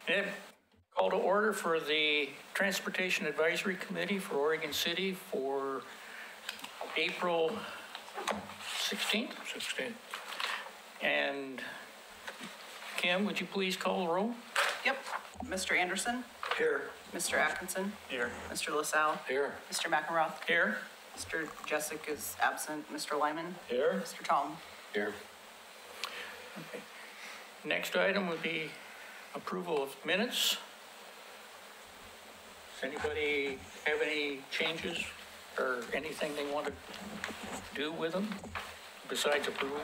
And call to order for the Transportation Advisory Committee for Oregon City for April 16th. 16th. And Kim, would you please call the roll? Yep. Mr. Anderson? Here. Mr. Atkinson? Here. Mr. LaSalle? Here. Mr. McElroth? Here. Mr. Jessic is absent. Mr. Lyman? Here. Mr. Tom? Here. Okay. Next item would be approval of minutes. Does anybody have any changes or anything they want to do with them besides approval?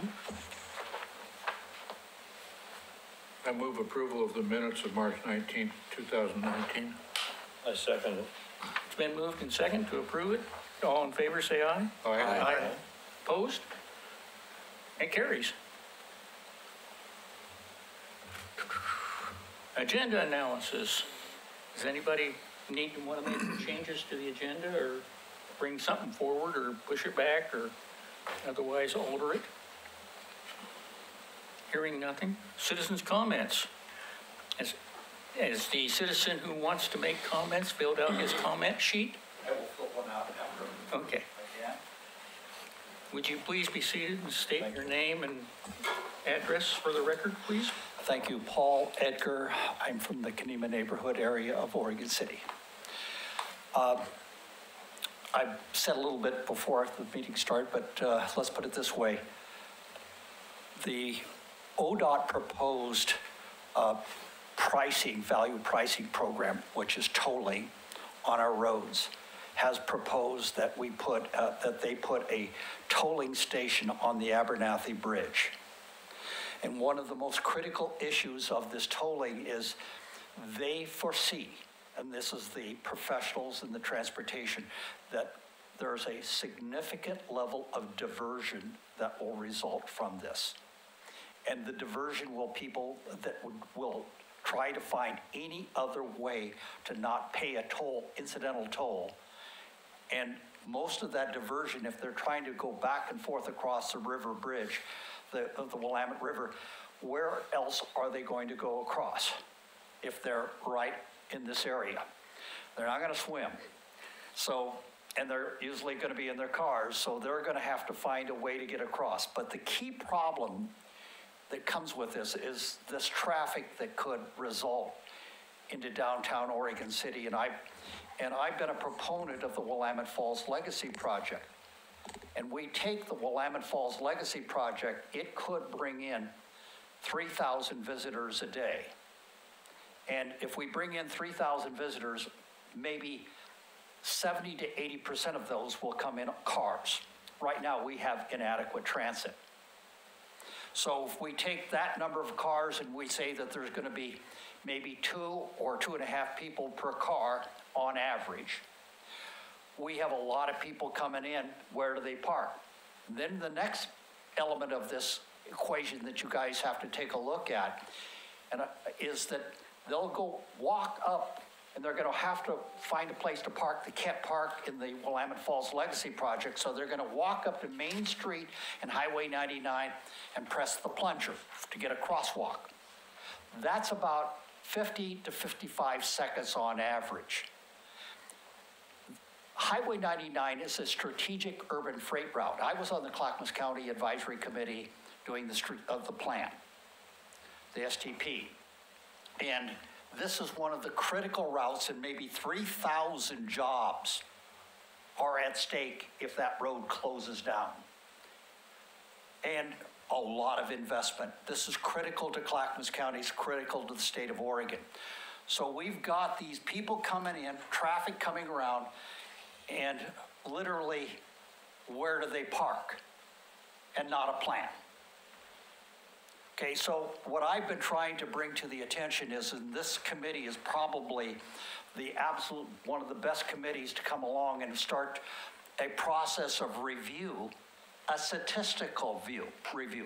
I move approval of the minutes of March 19th, 2019. I second it. It's been moved and second to approve it. All in favor, say aye. Aye. Opposed? It carries. Agenda analysis. Does anybody want to make some changes to the agenda or bring something forward or push it back or otherwise alter it? Hearing nothing. Citizens' comments. As the citizen who wants to make comments filled out his comment sheet? I will fill one out after. Okay. Would you please be seated and state your name and address for the record, please? Thank you, Paul Edgar. I'm from the Kenema neighborhood area of Oregon City. I said a little bit before the meeting started, but let's put it this way. The ODOT proposed value pricing program, which is tolling on our roads, has proposed that they put a tolling station on the Abernathy Bridge. And one of the most critical issues of this tolling is they foresee, and this is the professionals in the transportation, that there's a significant level of diversion that will result from this. And the diversion will people that will try to find any other way to not pay a toll, incidental toll. And most of that diversion, if they're trying to go back and forth across the river bridge, of the Willamette River, where else are they going to go across if they're right in this area? They're not going to swim. So, and they're usually going to be in their cars, so they're going to have to find a way to get across. But the key problem that comes with this is this traffic that could result into downtown Oregon City. And I've been a proponent of the Willamette Falls Legacy Project. And we take the Willamette Falls Legacy Project, it could bring in 3,000 visitors a day. And if we bring in 3,000 visitors, maybe 70 to 80% of those will come in cars. Right now, we have inadequate transit. So if we take that number of cars and we say that there's going to be maybe 2 or 2.5 people per car on average, we have a lot of people coming in. Where do they park? Then the next element of this equation that you guys have to take a look at is that they'll go walk up and they're going to have to find a place to park. They can't park in the Willamette Falls Legacy Project, so they're going to walk up to Main Street and Highway 99 and press the plunger to get a crosswalk. That's about 50 to 55 seconds on average. Highway 99 is a strategic urban freight route. I was on the Clackamas County Advisory Committee doing the plan, the STP. And this is one of the critical routes, and maybe 3,000 jobs are at stake if that road closes down. And a lot of investment. This is critical to Clackamas County, it's critical to the state of Oregon. So we've got these people coming in, traffic coming around, and literally, where do they park? And not a plan. Okay, so what I've been trying to bring to the attention is, and this committee is probably the absolute, one of the best committees to come along and start a process of review, a statistical review,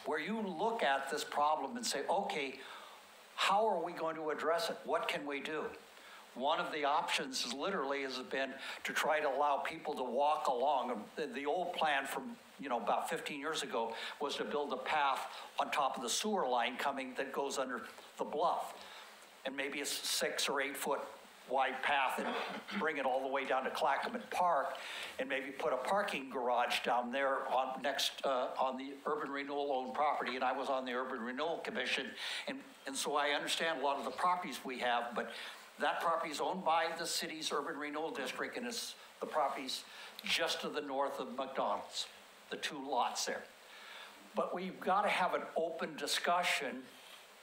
where you look at this problem and say, okay, how are we going to address it? What can we do? one of the options is literally has been to try to allow people to walk along. The old plan from, about 15 years ago was to build a path on top of the sewer line coming that goes under the bluff. And maybe a 6 or 8 foot wide path and bring it all the way down to Clackamas Park and maybe put a parking garage down there on the urban renewal owned property. And I was on the Urban Renewal Commission. And so I understand a lot of the properties we have, but that property is owned by the city's urban renewal district, and it's the properties just to the north of McDonald's, the 2 lots there. But we've got to have an open discussion,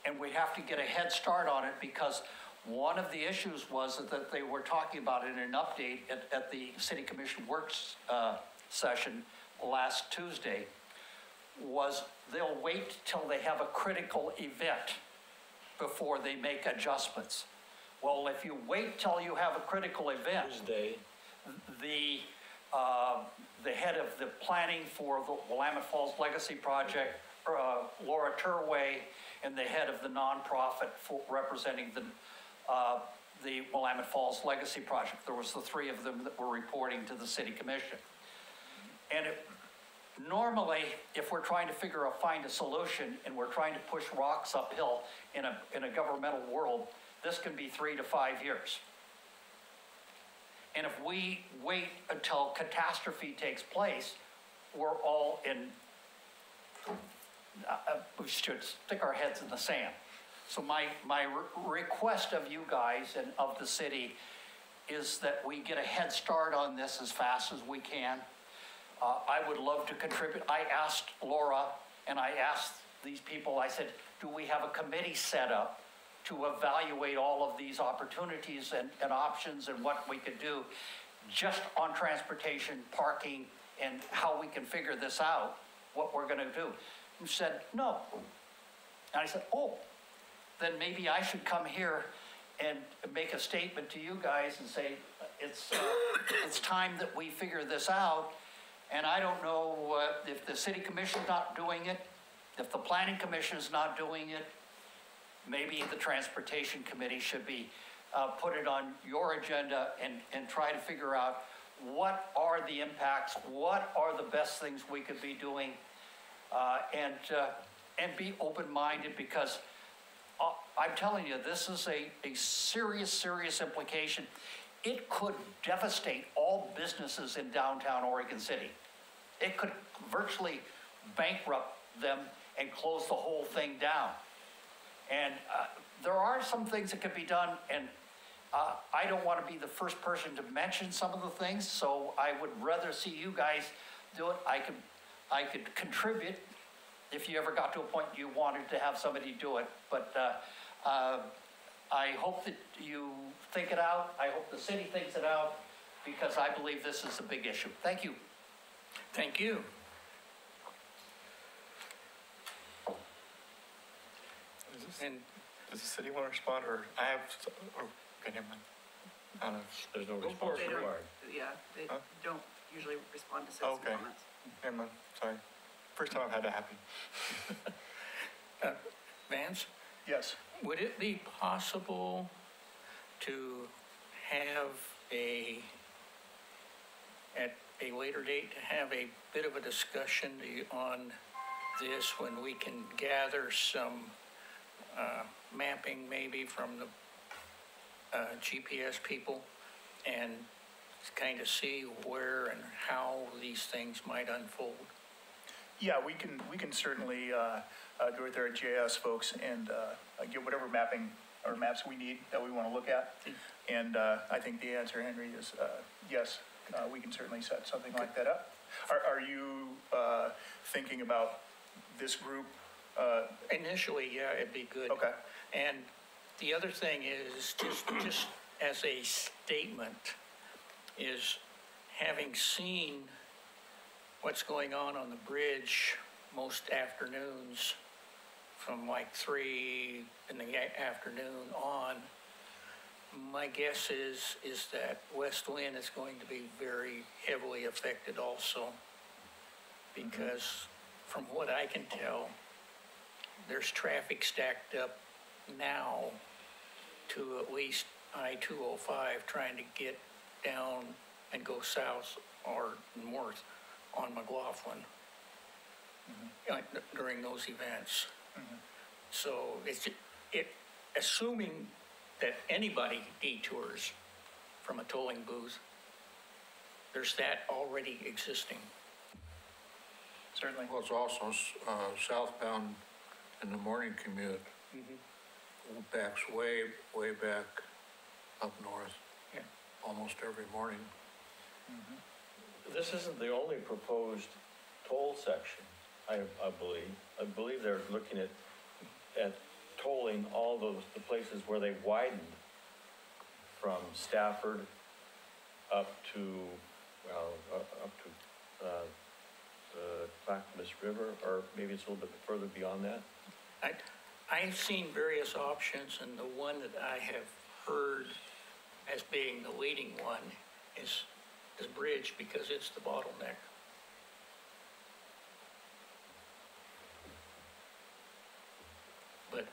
and we have to get a head start on it, because one of the issues was that they were talking about in an update at the City Commission Works session last Tuesday, was they'll wait till they have a critical event before they make adjustments. Well, if you wait till you have a critical event, the head of the planning for the Willamette Falls Legacy Project, Laura Turway, and the head of the nonprofit representing the Willamette Falls Legacy Project. There was the 3 of them that were reporting to the City Commission. And normally, if we're trying to find a solution and we're trying to push rocks uphill in a governmental world, this can be 3 to 5 years. And if we wait until catastrophe takes place, we're all in, we should stick our heads in the sand. So my request of you guys and of the city is that we get a head start on this as fast as we can. I would love to contribute. I asked Laura and I asked these people, I said, do we have a committee set up to evaluate all of these opportunities and options and what we could do just on transportation, parking, and how we can figure this out, what we're going to do? And said, no. And I said, oh, then maybe I should come here and make a statement to you guys and say, it's time that we figure this out. And I don't know if the City Commission's not doing it, if the Planning Commission's not doing it, maybe the Transportation Committee should be, put it on your agenda and try to figure out what are the impacts, what are the best things we could be doing, and be open-minded, because I'm telling you, this is a serious, serious implication. It could devastate all businesses in downtown Oregon City. It could virtually bankrupt them and close the whole thing down. And there are some things that could be done, and I don't want to be the first person to mention some of the things, so I would rather see you guys do it. I could contribute if you ever got to a point you wanted to have somebody do it, but I hope that you think it out. I hope the city thinks it out, because I believe this is a big issue. Thank you. Thank you. And Does the city want to respond, or I have, okay, never mind. I don't know. There's no Go for response it. required. Yeah, they Huh? don't usually respond to citizen Okay. comments. Never mind, sorry. First time I've had that happen. Vance, Yes. would it be possible to have at a later date, to have a bit of a discussion on this when we can gather some mapping maybe from the GPS people and kind of see where and how these things might unfold? Yeah, we can certainly do it there at GIS folks and get whatever mapping or maps we need that we want to look at. And I think the answer, Henry, is yes, we can certainly set something like that up. Are you thinking about this group? Initially, yeah, it'd be good. Okay. And the other thing is, just as a statement, is having seen what's going on the bridge most afternoons from like 3 in the afternoon on, my guess is that West Wind is going to be very heavily affected also, because from what I can tell, there's traffic stacked up now to at least I-205 trying to get down and go south or north on McLaughlin during those events. So assuming that anybody detours from a tolling booth, there's that already existing. Certainly. Well, it's also southbound in the morning commute. Backs way, way back up north, Yeah. almost every morning. This isn't the only proposed toll section, I believe. I believe they're looking at tolling all the places where they widened from Stafford up to, well, up to, the Clackamas River, or maybe it's a little bit further beyond that. I've seen various options, and the one that I have heard as being the leading one is bridge, because it's the bottleneck. But,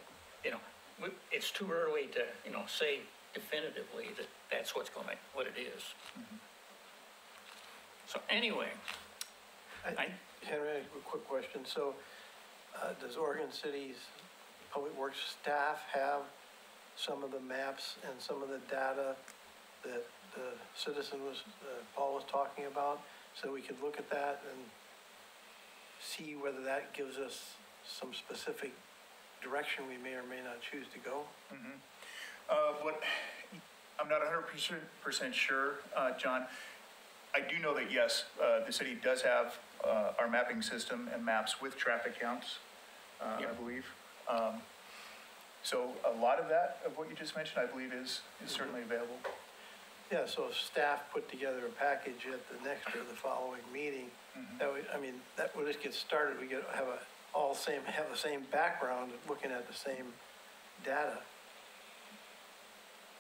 it's too early to, say definitively that that's what it is. So anyway, Henry, a quick question. So, does Oregon City's Public Works staff have some of the maps and some of the data that the citizen Paul was talking about? So we could look at that and see whether that gives us some specific direction we may or may not choose to go? I'm not 100% sure, John. I do know that, yes, the city does have our mapping system and maps with traffic counts, I believe. So a lot of that, of what you just mentioned, I believe is certainly available. Yeah, so if staff put together a package at the next or the following meeting, that would, that would just get started. We get, have the same background, looking at the same data.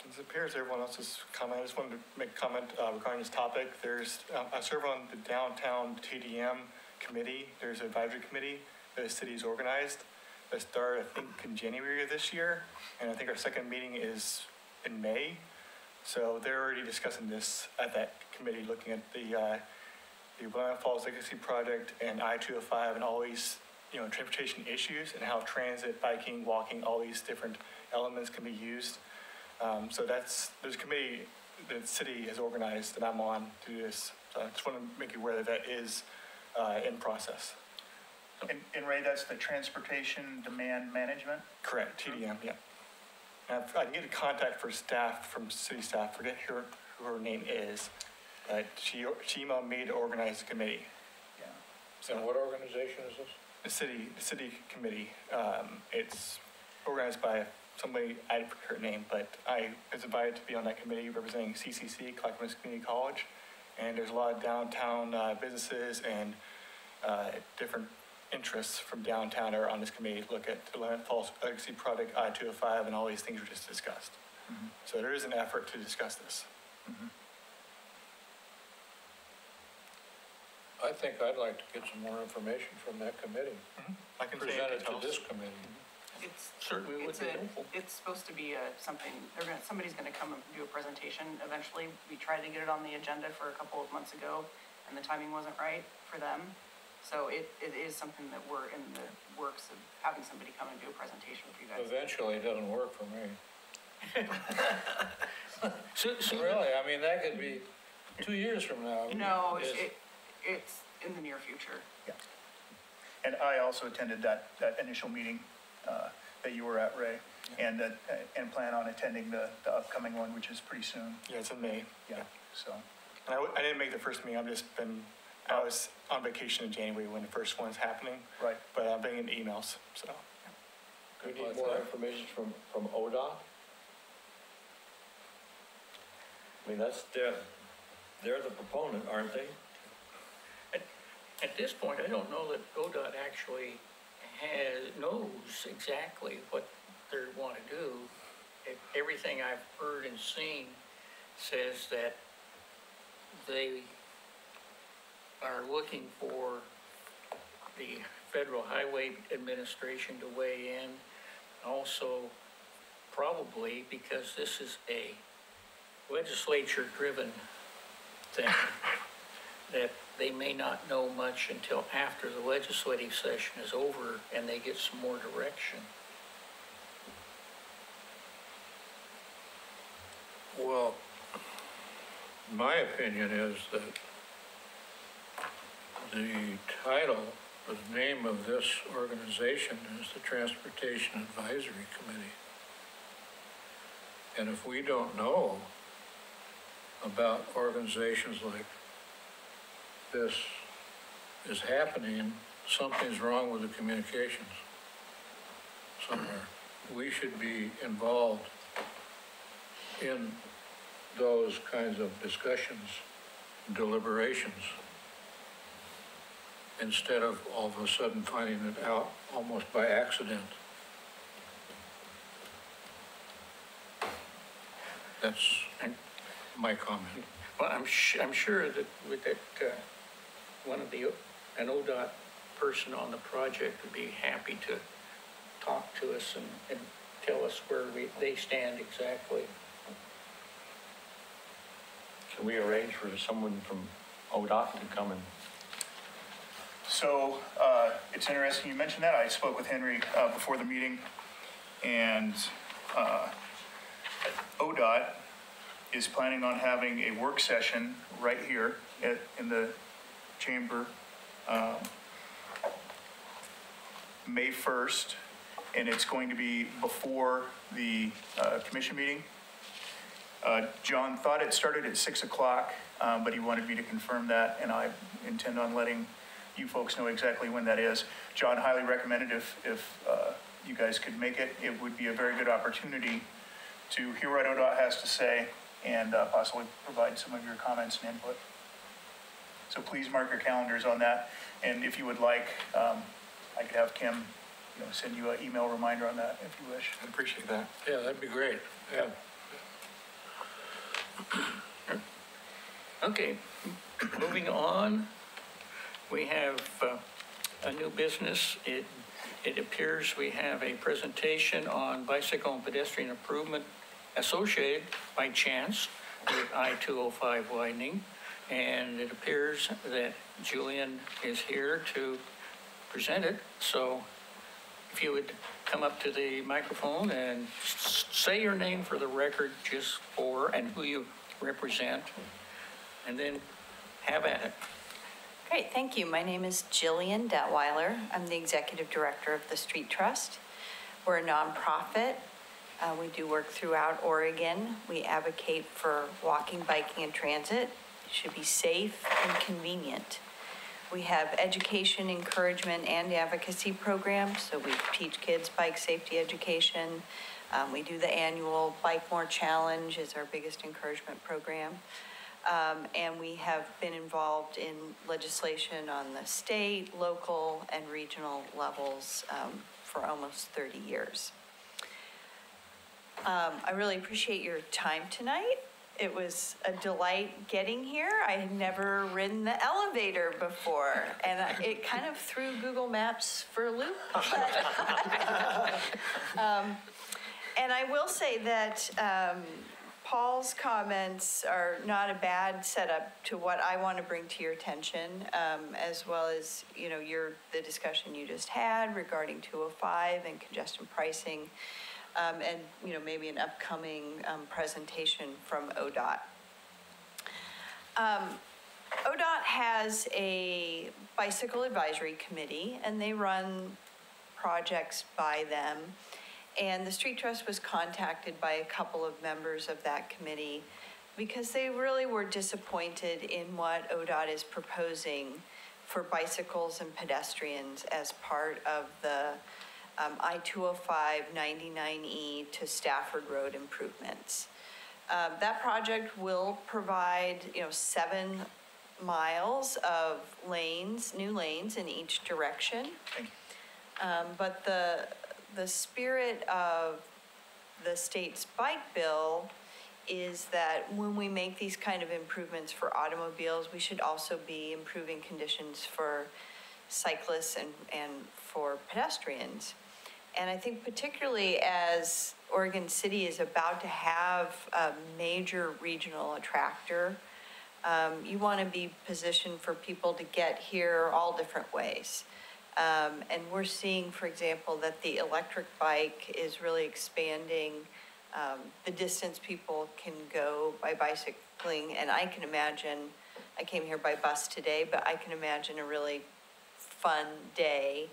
It appears everyone else's comment. I just wanted to make a comment regarding this topic. I serve on the downtown TDM committee. There's an advisory committee that the city's organized that started, I think, in January of this year. And I think our second meeting is in May. So they're already discussing this at that committee, looking at the Willamette Falls Legacy Project and I-205 and all these, transportation issues and how transit, biking, walking, all these different elements can be used. So there's a committee that the city has organized that I'm on to do this. So I just want to make you aware that that is in process. And Ray, that's the Transportation Demand Management? Correct, TDM, yeah. And I can get a contact for staff, from city staff, forget who her name is, but she emailed me to organize the committee. Yeah. And what organization is this? The city committee. It's organized by somebody, I forget her name, but I was invited to be on that committee representing CCC, Clackamas Community College. And there's a lot of downtown businesses and different interests from downtown are on this committee to look at the Willamette Falls Legacy Project, I-205, and all these things we just discussed. So there is an effort to discuss this. I think I'd like to get some more information from that committee. I can Present it to details. this committee. Certainly would be helpful. It's supposed to be somebody's gonna come and do a presentation eventually. We tried to get it on the agenda for a couple of months ago, and the timing wasn't right for them. So it is something that we're in the works of having somebody come and do a presentation for you guys. Eventually, it doesn't work for me. So Really, that could be 2 years from now. No, Yes. it's in the near future. Yeah. And I also attended that initial meeting that you were at, Ray, and plan on attending the upcoming one, which is pretty soon. Yeah, it's in May. Yeah, so. And I didn't make the first meeting. I was on vacation in January when the first one's happening. Right. But I'm bringing emails, so. We need more information from ODOT. They're the proponent, aren't they? At this point, I don't know that ODOT actually knows exactly what they want to do. Everything I've heard and seen says that they are looking for the Federal Highway Administration to weigh in, also probably because this is a legislature-driven thing, that they may not know much until after the legislative session is over and they get some more direction. Well, my opinion is that the title, the name of this organization is the Transportation Advisory Committee. And if we don't know about organizations like this is happening, something's wrong with the communications somewhere. We should be involved in those kinds of discussions, deliberations, instead of all of a sudden finding it out almost by accident. That's my comment. Well, I'm sure that with that, one of the, an ODOT person on the project would be happy to talk to us and tell us where they stand exactly. Can we arrange for someone from ODOT to come and? So it's interesting you mentioned that. I spoke with Henry before the meeting, and ODOT is planning on having a work session right here in the chamber May 1st, and it's going to be before the commission meeting. John thought it started at 6 o'clock, but he wanted me to confirm that, and I intend on letting you folks know exactly when that is. John highly recommended if you guys could make it, it would be a very good opportunity to hear what ODOT has to say and possibly provide some of your comments and input. So please mark your calendars on that. And if you would like, I could have Kim, send you an email reminder on that if you wish. I appreciate that. Yeah, that'd be great. Yeah. Okay, moving on, we have a new business. It appears we have a presentation on bicycle and pedestrian improvement associated by chance with I-205 widening. And it appears that Julian is here to present it. So if you would come up to the microphone and say your name for the record, just for, and who you represent, and then have at it. Great, thank you. My name is Jillian Detweiler. I'm the Executive Director of the Street Trust. We're a nonprofit. We do work throughout Oregon. We advocate for walking, biking, and transit. It should be safe and convenient. We have education, encouragement, and advocacy programs. So we teach kids bike safety education. We do the annual Bike More Challenge is our biggest encouragement program. And we have been involved in legislation on the state, local, and regional levels for almost 30 years. I really appreciate your time tonight. It was a delight getting here. I had never ridden the elevator before, and it kind of threw Google Maps for a loop. And I will say that Paul's comments are not a bad setup to what I want to bring to your attention, as well as, the discussion you just had regarding 205 and congestion pricing, and, maybe an upcoming presentation from ODOT. ODOT has a bicycle advisory committee, and they run projects by them. And the Street Trust was contacted by a couple of members of that committee because they really were disappointed in what ODOT is proposing for bicycles and pedestrians as part of the I-205 99E to Stafford Road improvements. That project will provide, 7 miles of lanes, new lanes in each direction. But the spirit of the state's bike bill is that when we make these kind of improvements for automobiles, we should also be improving conditions for cyclists and for pedestrians. And I think particularly as Oregon City is about to have a major regional attractor. You want to be positioned for people to get here all different ways. And we're seeing, for example, that the electric bike is really expanding the distance people can go by bicycling. And I can imagine, I came here by bus today, but I can imagine a really fun day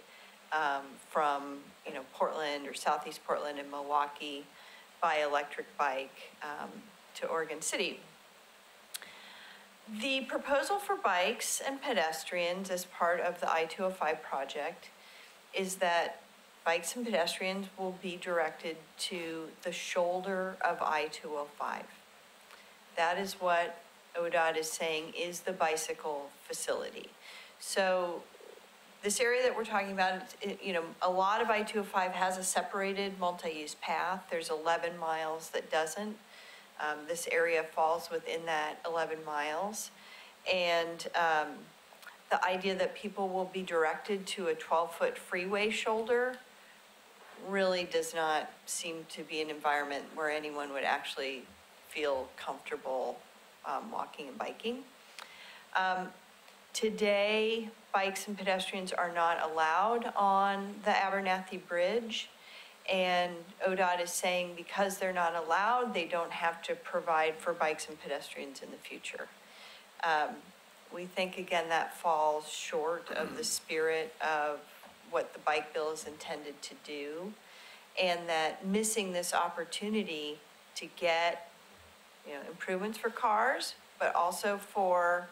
from, Portland or Southeast Portland and Milwaukee by electric bike to Oregon City. The proposal for bikes and pedestrians as part of the I-205 project is that bikes and pedestrians will be directed to the shoulder of I-205. That is what ODOT is saying is the bicycle facility. So this area that we're talking about, a lot of I-205 has a separated multi-use path. There's 11 miles that doesn't. This area falls within that 11 miles. And the idea that people will be directed to a 12-foot freeway shoulder really does not seem to be an environment where anyone would actually feel comfortable walking and biking. Today, bikes and pedestrians are not allowed on the Abernathy Bridge. And ODOT is saying because they're not allowed, they don't have to provide for bikes and pedestrians in the future. We think, again, that falls short of the spirit of what the bike bill is intended to do, and that missing this opportunity to get, improvements for cars, but also for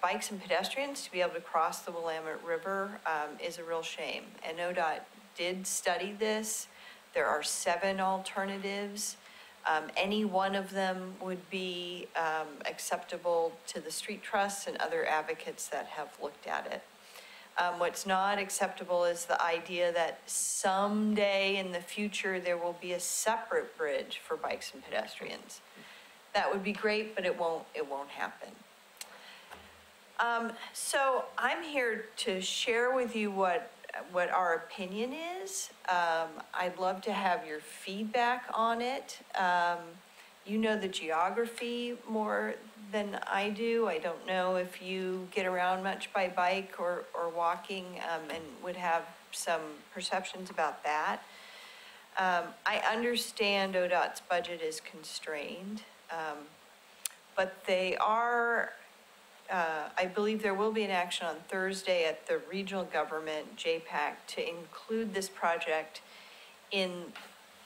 bikes and pedestrians to be able to cross the Willamette River is a real shame. And ODOT did study this. There are 7 alternatives. Any one of them would be acceptable to the street trusts and other advocates that have looked at it. What's not acceptable is the idea that someday in the future there will be a separate bridge for bikes and pedestrians. That would be great, but it won't happen. So I'm here to share with you what our opinion is. I'd love to have your feedback on it. You know the geography more than I do. I don't know if you get around much by bike or walking and would have some perceptions about that. I understand ODOT's budget is constrained, but they are I believe there will be an action on Thursday at the regional government, JPAC, to include this project in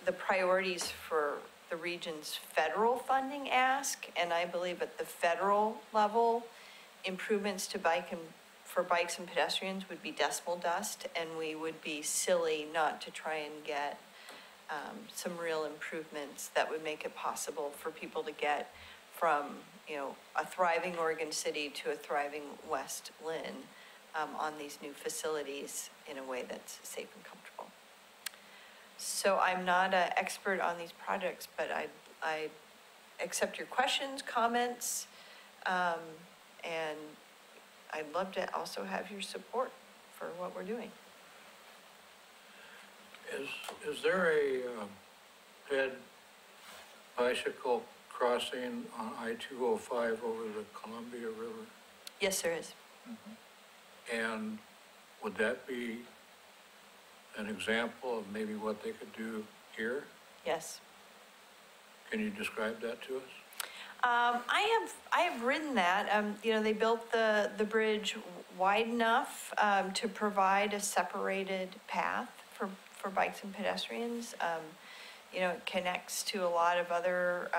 the priorities for the region's federal funding ask. And I believe at the federal level, improvements to for bikes and pedestrians would be decimal dust, and we would be silly not to try and get some real improvements that would make it possible for people to get from a thriving Oregon City to a thriving West Lynn on these new facilities in a way that's safe and comfortable. So I'm not an expert on these projects, but I accept your questions, comments, and I'd love to also have your support for what we're doing. Is there a ped bicycle crossing on I-205 over the Columbia River? Yes, there is. And would that be an example of maybe what they could do here? Yes. Can you describe that to us? I have ridden that. They built the bridge wide enough to provide a separated path for bikes and pedestrians. It connects to a lot of other,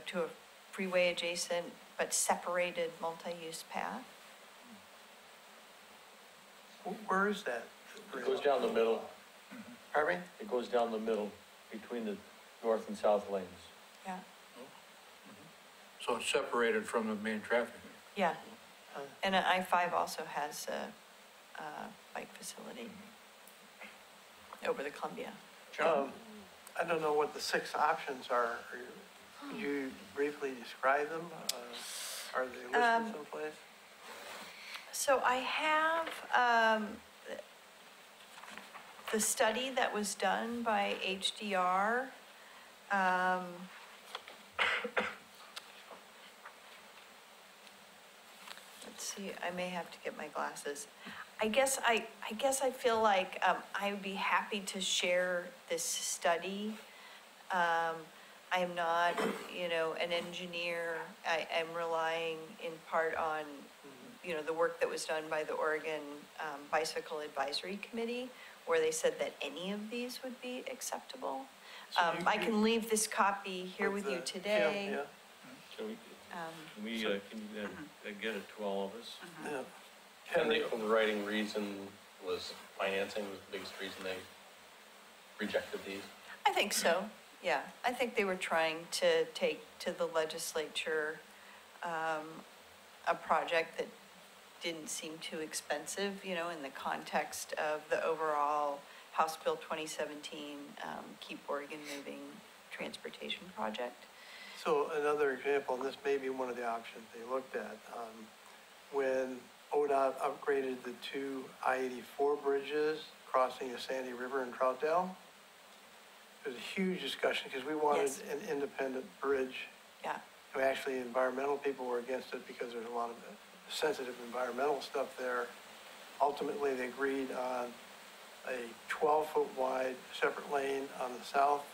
to a freeway adjacent but separated multi-use path. Where is that? It goes down the middle. Pardon me? It goes down the middle between the north and south lanes. Yeah. So it's separated from the main traffic? Yeah. And I-5 also has a bike facility over the Columbia. I don't know what the 6 options are. Could you briefly describe them? Are they listed someplace? So I have the study that was done by HDR Let's see, I may have to get my glasses. I guess I feel like I would be happy to share this study. I am not, an engineer. I'm relying in part on, the work that was done by the Oregon Bicycle Advisory Committee, where they said that any of these would be acceptable. So I can leave this copy here with you today. Yeah, Can we get it to all of us? yeah. And the overriding reason was financing was the biggest reason they rejected these? I think so, yeah. I think they were trying to take to the legislature a project that didn't seem too expensive, in the context of the overall House Bill 2017 Keep Oregon Moving transportation project. So another example, and this may be one of the options they looked at, when ODOT upgraded the two I-84 bridges crossing the Sandy River in Troutdale, there was a huge discussion because we wanted Yes. an independent bridge. Yeah, And actually, environmental people were against it because there's a lot of sensitive environmental stuff there. Ultimately, they agreed on a 12-foot wide separate lane on the south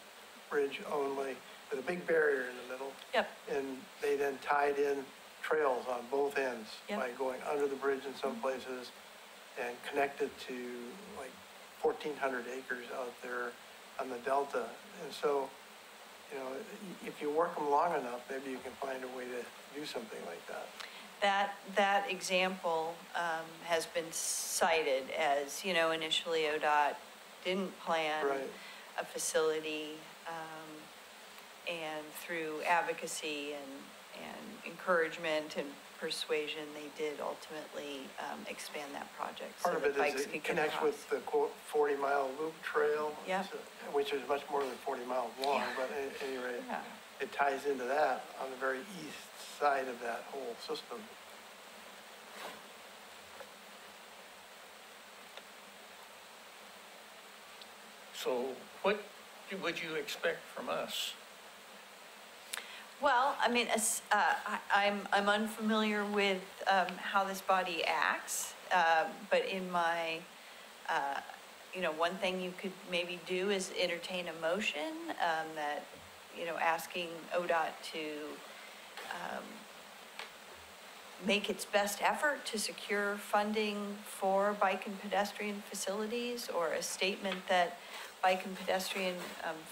bridge only, with a big barrier in the middle. yep, And they then tied in trails on both ends Yep. by going under the bridge in some places and connected to like 1,400 acres out there on the delta. And so, if you work them long enough, maybe you can find a way to do something like that. that example has been cited as, initially ODOT didn't plan Right. a facility, and through advocacy and encouragement and persuasion, they did ultimately expand that project. Part so of the it bikes is could it get connects across. with the quote 40-mile loop trail. Yeah. Which is much more than 40 miles long, Yeah. but at any rate, Yeah. it ties into that on the very east side of that whole system. So what would you expect from us? Well, I mean, I'm unfamiliar with how this body acts, but in my, one thing you could maybe do is entertain a motion that, asking ODOT to make its best effort to secure funding for bike and pedestrian facilities, or a statement that bike and pedestrian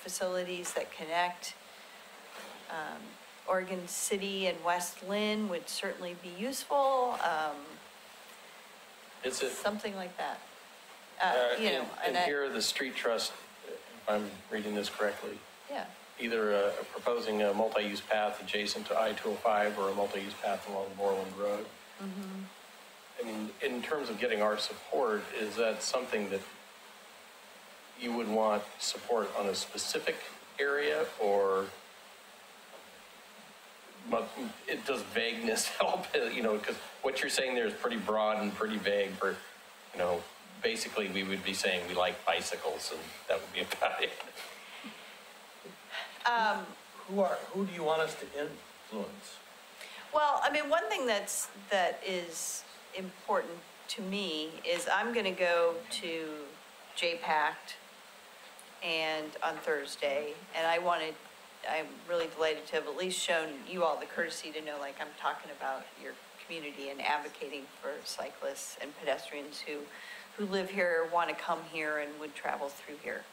facilities that connect Oregon City and West Lynn would certainly be useful, Is it, something like that. and here the street trust, if I'm reading this correctly, Yeah, either proposing a multi-use path adjacent to I-205 or a multi-use path along Borland Road. I mean, in terms of getting our support, is that something that you would want support on a specific area, or does vagueness help? Because what you're saying there is pretty broad and pretty vague for, basically we would be saying we like bicycles and that would be about it. Who do you want us to influence? well, I mean, one thing that is important to me is I'm gonna go to JPACT and on Thursday, and I'm really delighted to have at least shown you all the courtesy to know, like, I'm talking about your community and advocating for cyclists and pedestrians who live here, want to come here, and would travel through here.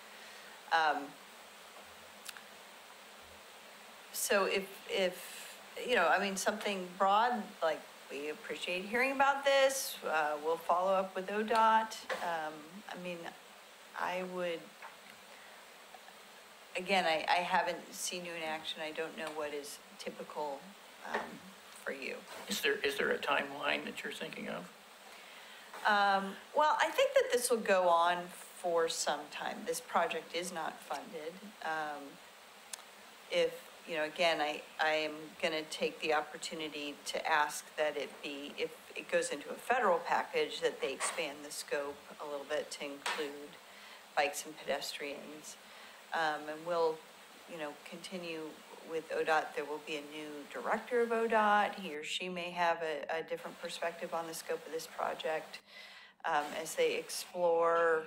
So if, I mean, something broad, like, we appreciate hearing about this, we'll follow up with ODOT. I mean, I would, again, I haven't seen you in action. I don't know what is typical for you. Is there a timeline that you're thinking of? Well, I think that this will go on for some time. This project is not funded. If, again, I am going to take the opportunity to ask that it be, if it goes into a federal package, that they expand the scope a little bit to include bikes and pedestrians. And we'll continue with ODOT. There will be a new director of ODOT. He or she may have a different perspective on the scope of this project as they explore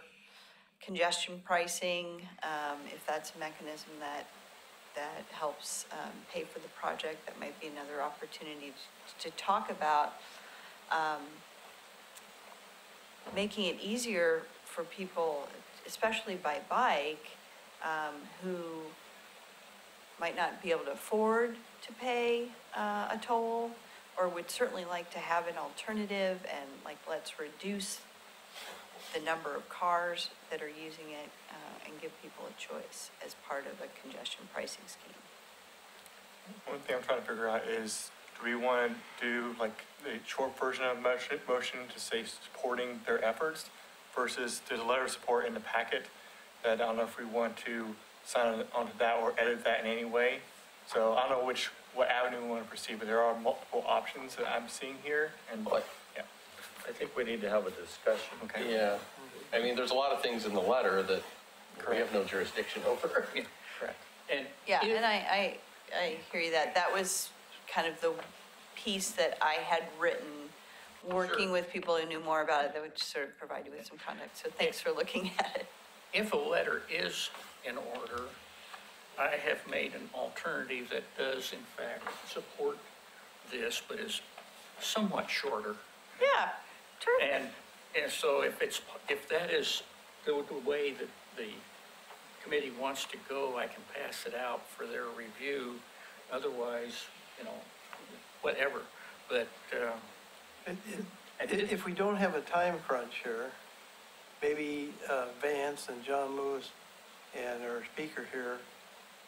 congestion pricing, if that's a mechanism that helps pay for the project. That might be another opportunity to talk about making it easier for people, especially by bike, who might not be able to afford to pay a toll, or would certainly like to have an alternative, and let's reduce the number of cars that are using it and give people a choice as part of a congestion pricing scheme. One thing I'm trying to figure out is, do we want to do like a short version of motion to say supporting their efforts versus there's a letter of support in the packet that I don't know if we want to sign onto that or edit that in any way. So I don't know what avenue we want to proceed, but there are multiple options that I'm seeing here, and yeah. I think we need to have a discussion. Okay. Yeah, I mean, there's a lot of things in the letter that we have no jurisdiction over. Correct. And Yeah, if- and I hear you that. That was kind of the piece that I had written, working Sure. with people who knew more about it, that would sort of provide you with some context. So thanks for looking at it. If a letter is in order, I have made an alternative that does in fact support this, but is somewhat shorter. Yeah, terrific. And so if that is the way that the committee wants to go, I can pass it out for their review. Otherwise, whatever. But If we don't have a time crunch here, maybe Vance and John Lewis and our speaker here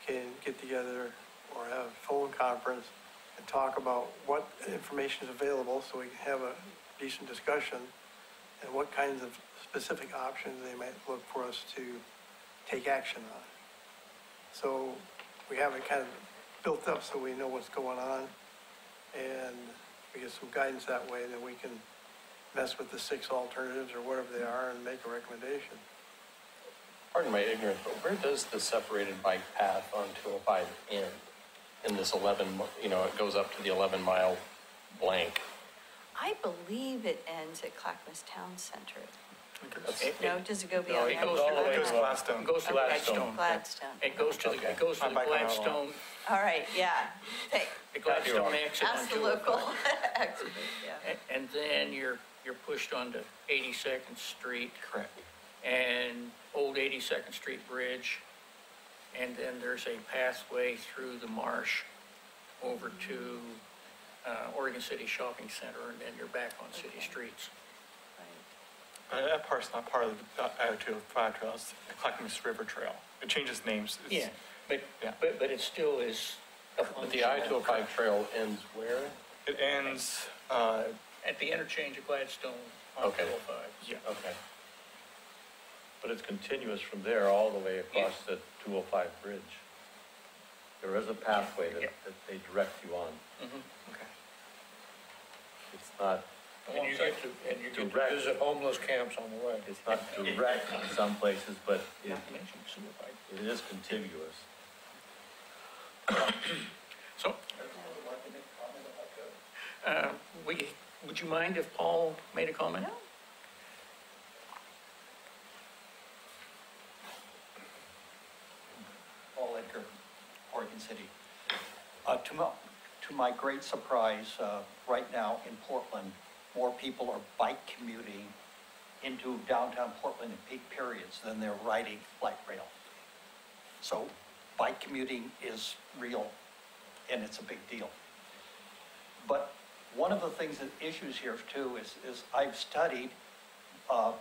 can get together or have a phone conference and talk about what information is available so we can have a decent discussion and what kinds of specific options they might look for us to take action on. So we have it kind of built up so we know what's going on, and we get some guidance that way, then we can mess with the 6 alternatives or whatever they are and make a recommendation. Pardon my ignorance, but where does the separated bike path on 205 end? In this 11, it goes up to the 11-mile blank. I believe it ends at Clackamas Town Center. It- No, does it go No, beyond it that? goes All the way to to Gladstone. It goes to Gladstone. Gladstone. It goes to Okay. it goes to I'm the back on that one. Gladstone, All right, yeah. Hey, the Gladstone exit on ask the 205. local expert, yeah. And then you're pushed onto 82nd Street Correct. and old 82nd Street Bridge. And then there's a pathway through the marsh over to Oregon City Shopping Center, and then you're back on city streets. That part's not part of the I-205 trail, it's the Clackamas River Trail. It changes names. Yeah, but it still is a But the functional- I-205 trail ends where? It ends, At the interchange of Gladstone on Okay. 205. yeah. Okay. But it's continuous from there all the way across the 205 bridge. There is a pathway Yeah. that they direct you on. Okay. It's not, And you get to Direct. visit homeless camps on the way. it's not direct in some places, but Not to mention sewer pipe. it is contiguous. So, would you mind if Paul made a comment? No. Paul Edgar, Oregon City. To my great surprise, right now in Portland, more people are bike commuting into downtown Portland in peak periods than they're riding light rail. So bike commuting is real, and it's a big deal. But one of the things that issues here too is I've studied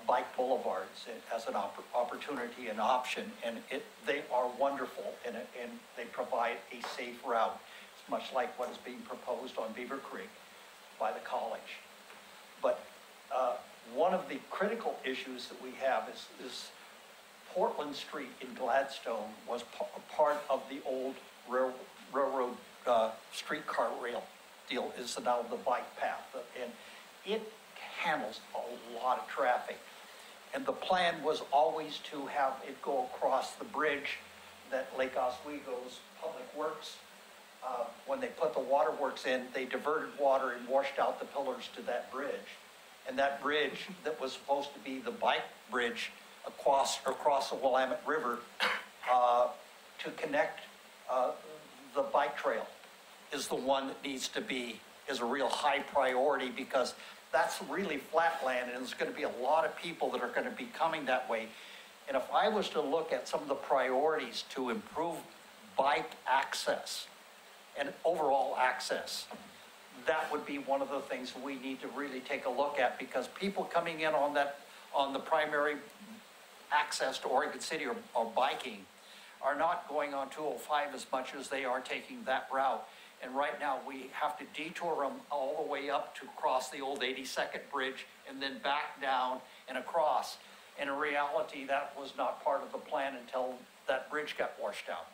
bike boulevards as an opportunity and option, and they are wonderful, and they provide a safe route. It's much like what is being proposed on Beaver Creek by the college. But one of the critical issues that we have is Portland Street in Gladstone was part of the old railroad streetcar rail deal, is now the bike path. And it handles a lot of traffic. And the plan was always to have it go across the bridge that Lake Oswego's Public Works, when they put the waterworks in, they diverted water and washed out the pillars to that bridge. And that bridge that was supposed to be the bike bridge across the Willamette River to connect the bike trail is the one that needs to be, is a real high priority, because that's really flat land and there's going to be a lot of people that are going to be coming that way. And if I was to look at some of the priorities to improve bike access and overall access, that would be one of the things we need to really take a look at, because people coming in on the primary access to Oregon City or biking are not going on 205 as much as they are taking that route. And right now we have to detour them all the way up to cross the old 82nd Bridge and then back down and across. And in reality, that was not part of the plan until that bridge got washed out.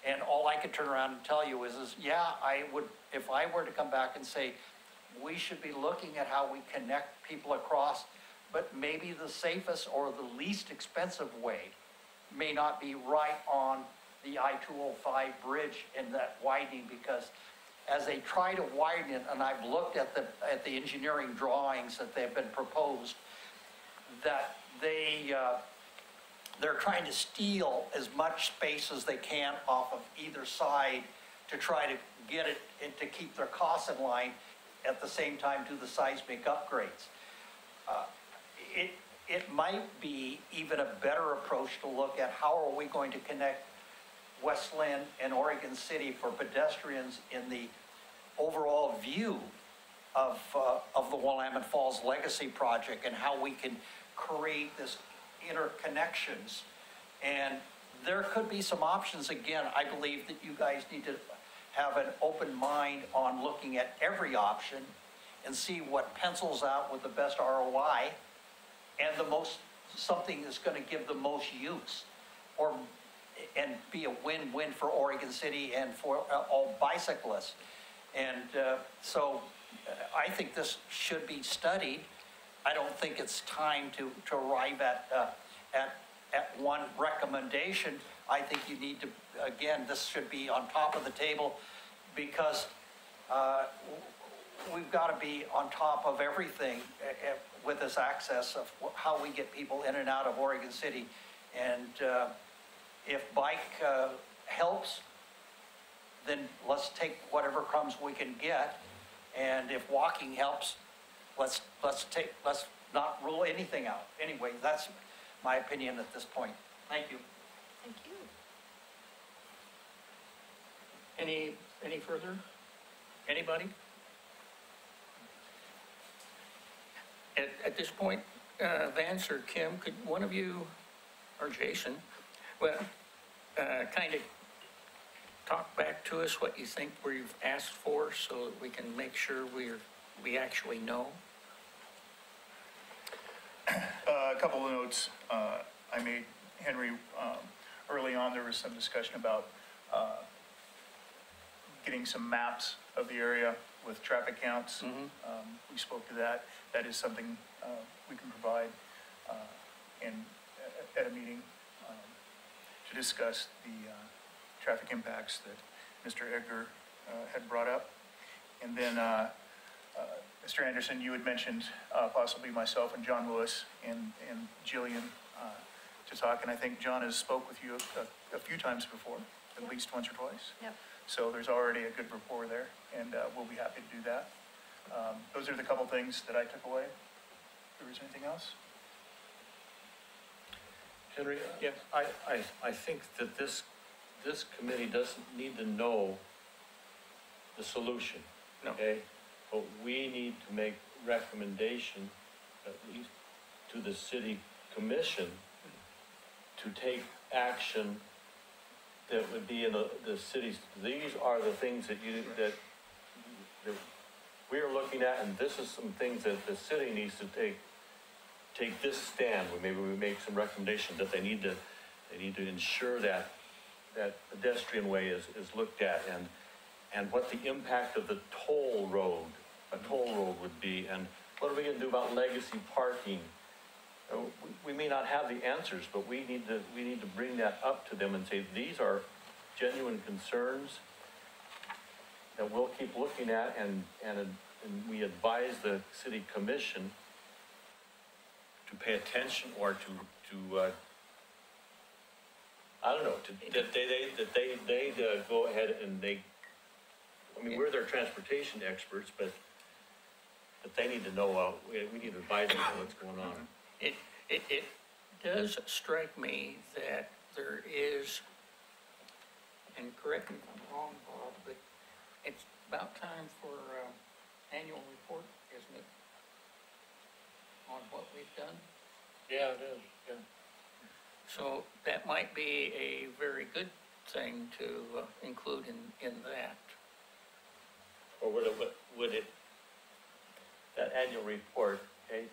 And all I could turn around and tell you is yeah, I would, if I were to come back and say, we should be looking at how we connect people across, but maybe the safest or the least expensive way may not be right on the I-205 bridge and that widening, because as they try to widen it, and I've looked at the engineering drawings that they've been proposed, that they're trying to steal as much space as they can off of either side to try to get it and to keep their costs in line, at the same time do the seismic upgrades. It might be even a better approach to look at how are we going to connect West Linn and Oregon City for pedestrians in the overall view of the Willamette Falls Legacy Project, and how we can create this interconnections. And there could be some options. Again, I believe that you guys need to have an open mind on looking at every option and see what pencils out with the best ROI and the most, something that's going to give the most use, and be a win-win for Oregon City and for all bicyclists. And so I think this should be studied. I don't think it's time to arrive at one recommendation. I think you need to, again, this should be on top of the table, because we've got to be on top of everything with this access of how we get people in and out of Oregon City. And if bike helps, then let's take whatever crumbs we can get. And if walking helps, let's not rule anything out. Anyway, that's my opinion at this point. Thank you. Thank you. Any further? Anybody? At this point, Vance or Kim, could one of you, or Jason, well, kind of talk back to us what you think we've asked for, so that we can make sure we actually know? A couple of notes I made, Henry. Early on, there was some discussion about getting some maps of the area with traffic counts. We spoke to that. That is something we can provide at a meeting to discuss the traffic impacts that Mr. Edgar had brought up. And then Mr. Anderson, you had mentioned possibly myself and John Lewis and Jillian to talk, and I think John has spoke with you a few times before, at least once or twice. Yep. So there's already a good rapport there, and we'll be happy to do that. Those are the couple things that I took away. If there was anything else? Henry? Yes. I think that this committee doesn't need to know the solution. No. Okay? But we need to make recommendation, at least to the city commission, to take action that would be in the cities. These are the things that we are looking at, and this is some things that the city needs to take this stand. Maybe we make some recommendations that they need to ensure that pedestrian way is looked at, and what the impact of the toll road would be, and what are we going to do about legacy parking We may not have the answers, but we need to bring that up to them and say, these are genuine concerns that we'll keep looking at, and we advise the city commission to pay attention, or to I don't know, that they go ahead and I mean, we're their transportation experts, but they need to know, we need to advise them on what's going on. It does strike me that there is, and correct me if I'm wrong, Bob, but it's about time for annual report, isn't it? On what we've done. Yeah, it is, yeah. So that might be a very good thing to include in that. Or would it, that annual report, okay?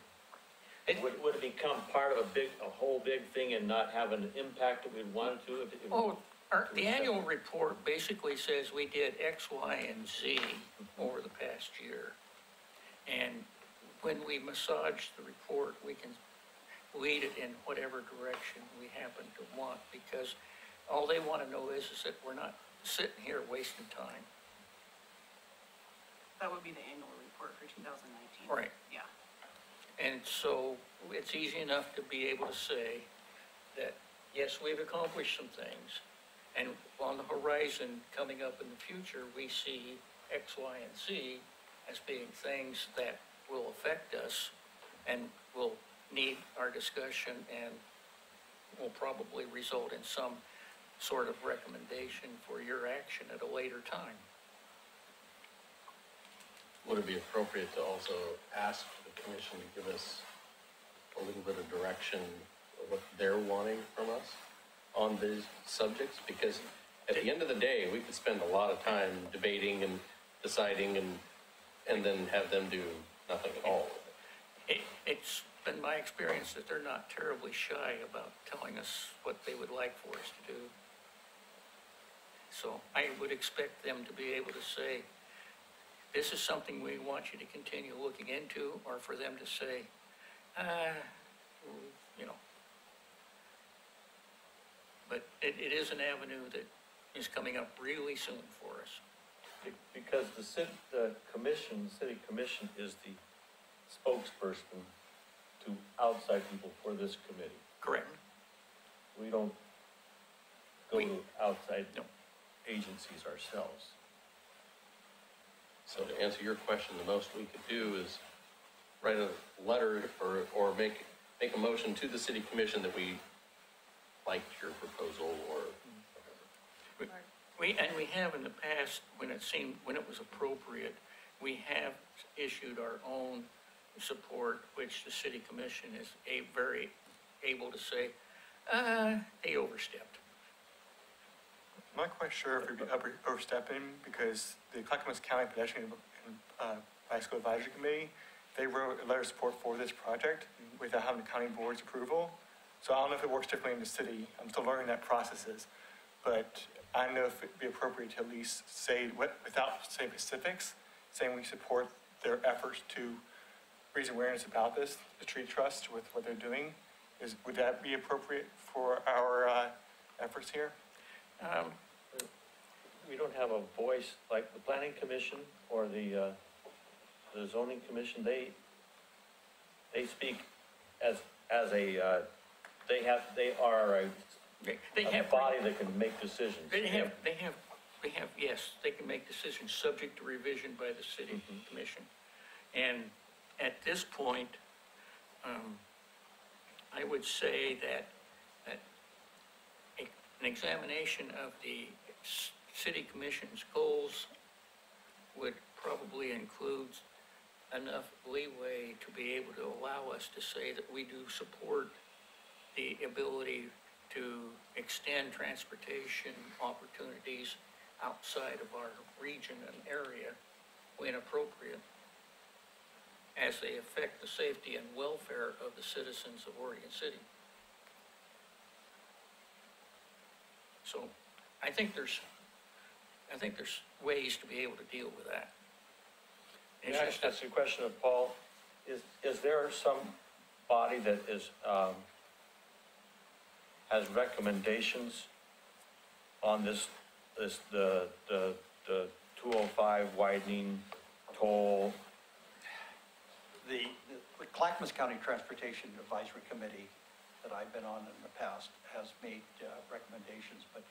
Would it become part of a whole big thing and not have an impact that we'd want to? The annual report basically says we did X, Y, and Z over the past year. And when we massage the report, we can lead it in whatever direction we happen to want, because all they want to know is that we're not sitting here wasting time. That would be the annual report for 2019. Right. Yeah. And so it's easy enough to be able to say that, yes, we've accomplished some things, and on the horizon coming up in the future, we see X, Y, and Z as being things that will affect us and will need our discussion and will probably result in some sort of recommendation for your action at a later time. Would it be appropriate to also ask the commission to give us a little bit of direction of what they're wanting from us on these subjects? Because at the end of the day, we could spend a lot of time debating and deciding and then have them do nothing at all. It's been my experience that they're not terribly shy about telling us what they would like for us to do. So I would expect them to be able to say, this is something we want you to continue looking into, or for them to say, you know. But it is an avenue that is coming up really soon for us. Because the city commission is the spokesperson to outside people for this committee. Correct. We don't go to outside No. agencies ourselves. So to answer your question, the most we could do is write a letter or make a motion to the city commission that we liked your proposal, or We have in the past, when it was appropriate, we have issued our own support, which the city commission is very able to say, they overstepped. I'm not quite sure if we'd be overstepping, because the Clackamas County Pedestrian and Bicycle Advisory Committee, they wrote a letter of support for this project without having the county board's approval. So I don't know if it works differently in the city. I'm still learning that processes. But I don't know if it'd be appropriate to at least say, without saying specifics, saying we support their efforts to raise awareness about this, the Tree Trust, with what they're doing. Would that be appropriate for our efforts here? We don't have a voice like the planning commission or the zoning commission. They speak as a they are a body that can make decisions. They have, yes, they can make decisions subject to revision by the city commission. And at this point, I would say that an examination of the city commission's goals would probably include enough leeway to be able to allow us to say that we do support the ability to extend transportation opportunities outside of our region and area when appropriate, as they affect the safety and welfare of the citizens of Oregon City. So I think there's ways to be able to deal with that. May I ask you a question of Paul? Is there some body that is, has recommendations on the 205 widening toll? The Clackamas County Transportation Advisory Committee that I've been on in the past has made recommendations, but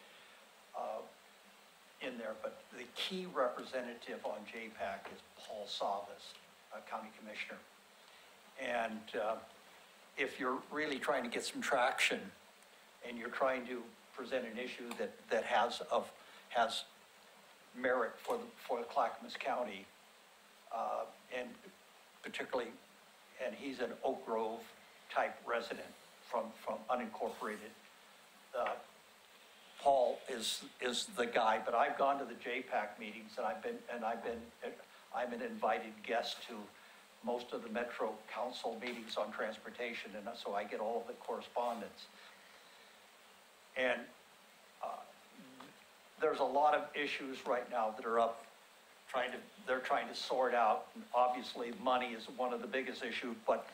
in there, but the key representative on JPAC is Paul Savas, County Commissioner. And if you're really trying to get some traction and you're trying to present an issue that has merit for the Clackamas County, and particularly, and he's an Oak Grove type resident from unincorporated. Paul is the guy, but I've gone to the JPAC meetings and I'm an invited guest to most of the Metro Council meetings on transportation, and so I get all of the correspondence. And there's a lot of issues right now that are up, they're trying to sort out. And obviously, money is one of the biggest issues, but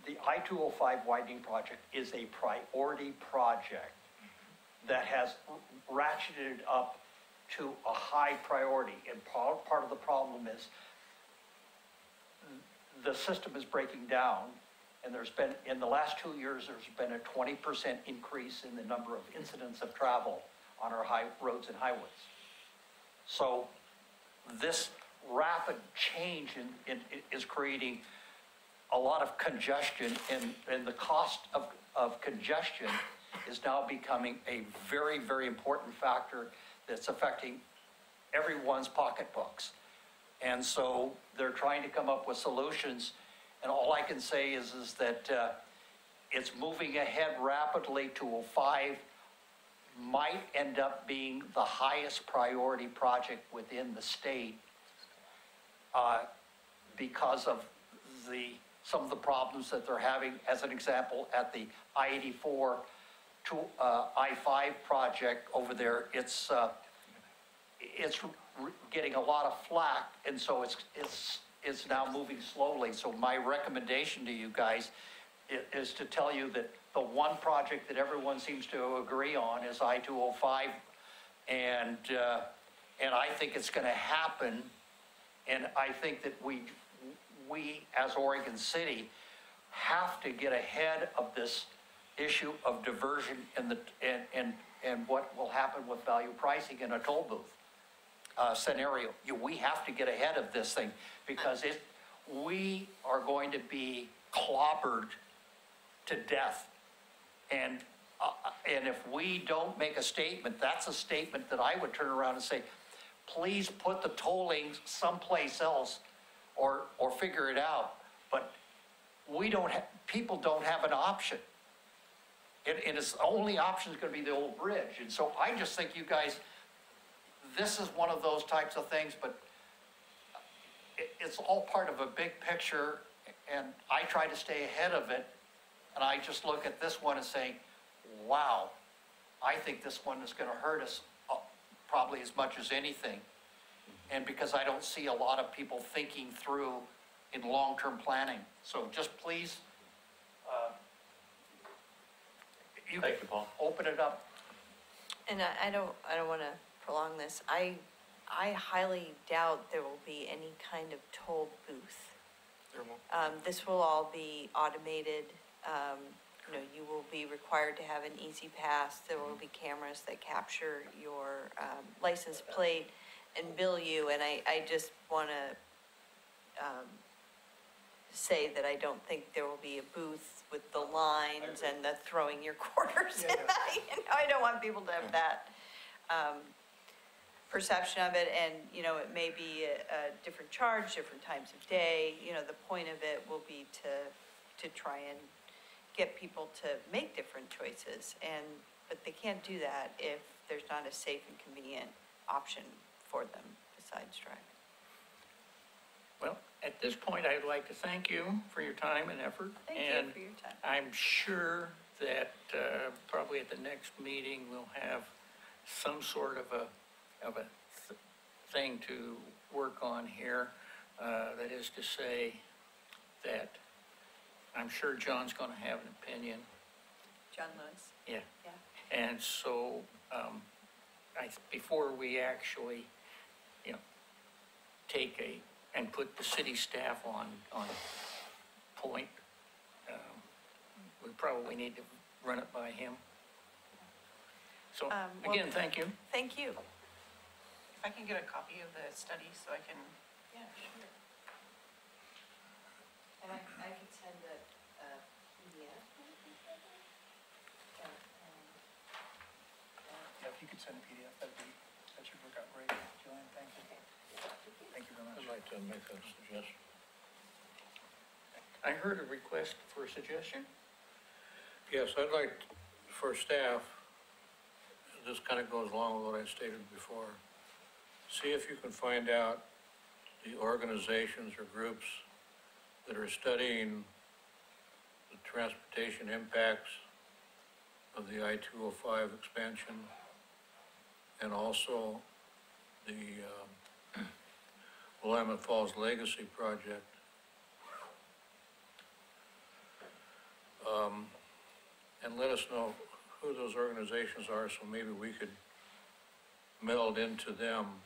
the I-205 widening project is a priority project that has ratcheted up to a high priority. And part of the problem is the system is breaking down, and there's been, in the last 2 years, there's been a 20% increase in the number of incidents of travel on our high roads and highways. So this rapid change is creating a lot of congestion, and the cost of congestion is now becoming a very, very important factor that's affecting everyone's pocketbooks. And so they're trying to come up with solutions, and all I can say is that it's moving ahead rapidly. 205 might end up being the highest priority project within the state because of some of the problems that they're having. As an example, at the I-84 to I-5 project over there, it's getting a lot of flack, and so it's now moving slowly. So my recommendation to you guys is to tell you that the one project that everyone seems to agree on is I-205, and I think it's going to happen. And I think that we as Oregon City have to get ahead of this issue of diversion and what will happen with value pricing in a toll booth scenario. We have to get ahead of this thing, because we are going to be clobbered to death. And if we don't make a statement, that's a statement that I would turn around and say, please put the tolling someplace else or figure it out. But people don't have an option. And its only option is going to be the old bridge. And so I just think you guys, this is one of those types of things, but it's all part of a big picture, and I try to stay ahead of it. And I just look at this one and say, wow, I think this one is going to hurt us probably as much as anything. And because I don't see a lot of people thinking through in long-term planning. So just please, Thank you, Paul. Open it up. And I don't want to prolong this. I highly doubt there will be any kind of toll booth. This will all be automated. You will be required to have an easy pass. There will be cameras that capture your license plate and bill you. And I just want to say that I don't think there will be a booth with the lines and the throwing your quarters in. I don't want people to have that perception of it. And, it may be a different charge, different times of day. The point of it will be to try and get people to make different choices. But they can't do that if there's not a safe and convenient option for them besides driving. Well, at this point, I'd like to thank you for your time and effort. Thank you for your time. I'm sure that probably at the next meeting, we'll have some sort of a thing to work on here. That is to say that I'm sure John's going to have an opinion. John Lewis? Yeah. Yeah. And so, before we actually, take and put the city staff on point, we probably need to run it by him. So, Well, again, thank you. Thank you. If I can get a copy of the study so I can, Yeah, sure. And I could send a PDF. Yeah, if you could send a PDF, that should work out great. Joanne, thank you. Thank you very much. I'd like to make a suggestion. I heard a request for a suggestion. Yes, I'd like, for staff, this kind of goes along with what I stated before, see if you can find out the organizations or groups that are studying the transportation impacts of the I-205 expansion and also the Willamette Falls Legacy Project. And let us know who those organizations are so maybe we could meld into them.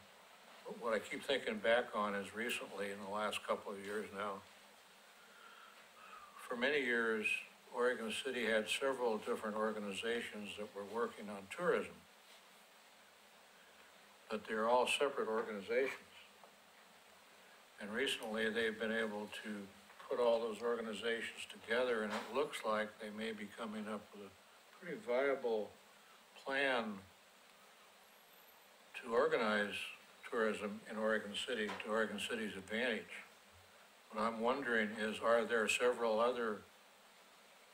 What I keep thinking back on is recently, in the last couple of years now, for many years, Oregon City had several different organizations that were working on tourism. But they're all separate organizations. And recently, they've been able to put all those organizations together, and it looks like they may be coming up with a pretty viable plan to organize tourism in Oregon City to Oregon City's advantage. What I'm wondering is, are there several other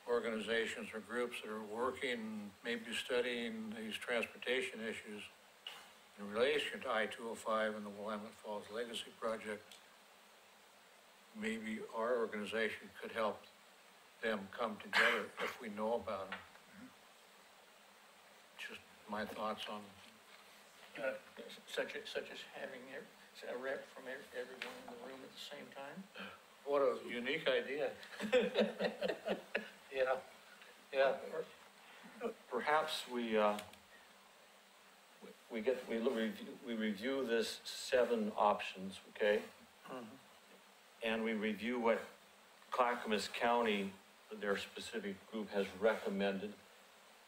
organizations or groups that are working, maybe studying these transportation issues in relation to I-205 and the Willamette Falls Legacy Project? Maybe our organization could help them come together if we know about them. Just my thoughts on, Such as having a rep from everyone in the room at the same time. what a unique idea. Yeah. Perhaps we review this 7 options, okay? And we review what Clackamas County, their specific group, has recommended.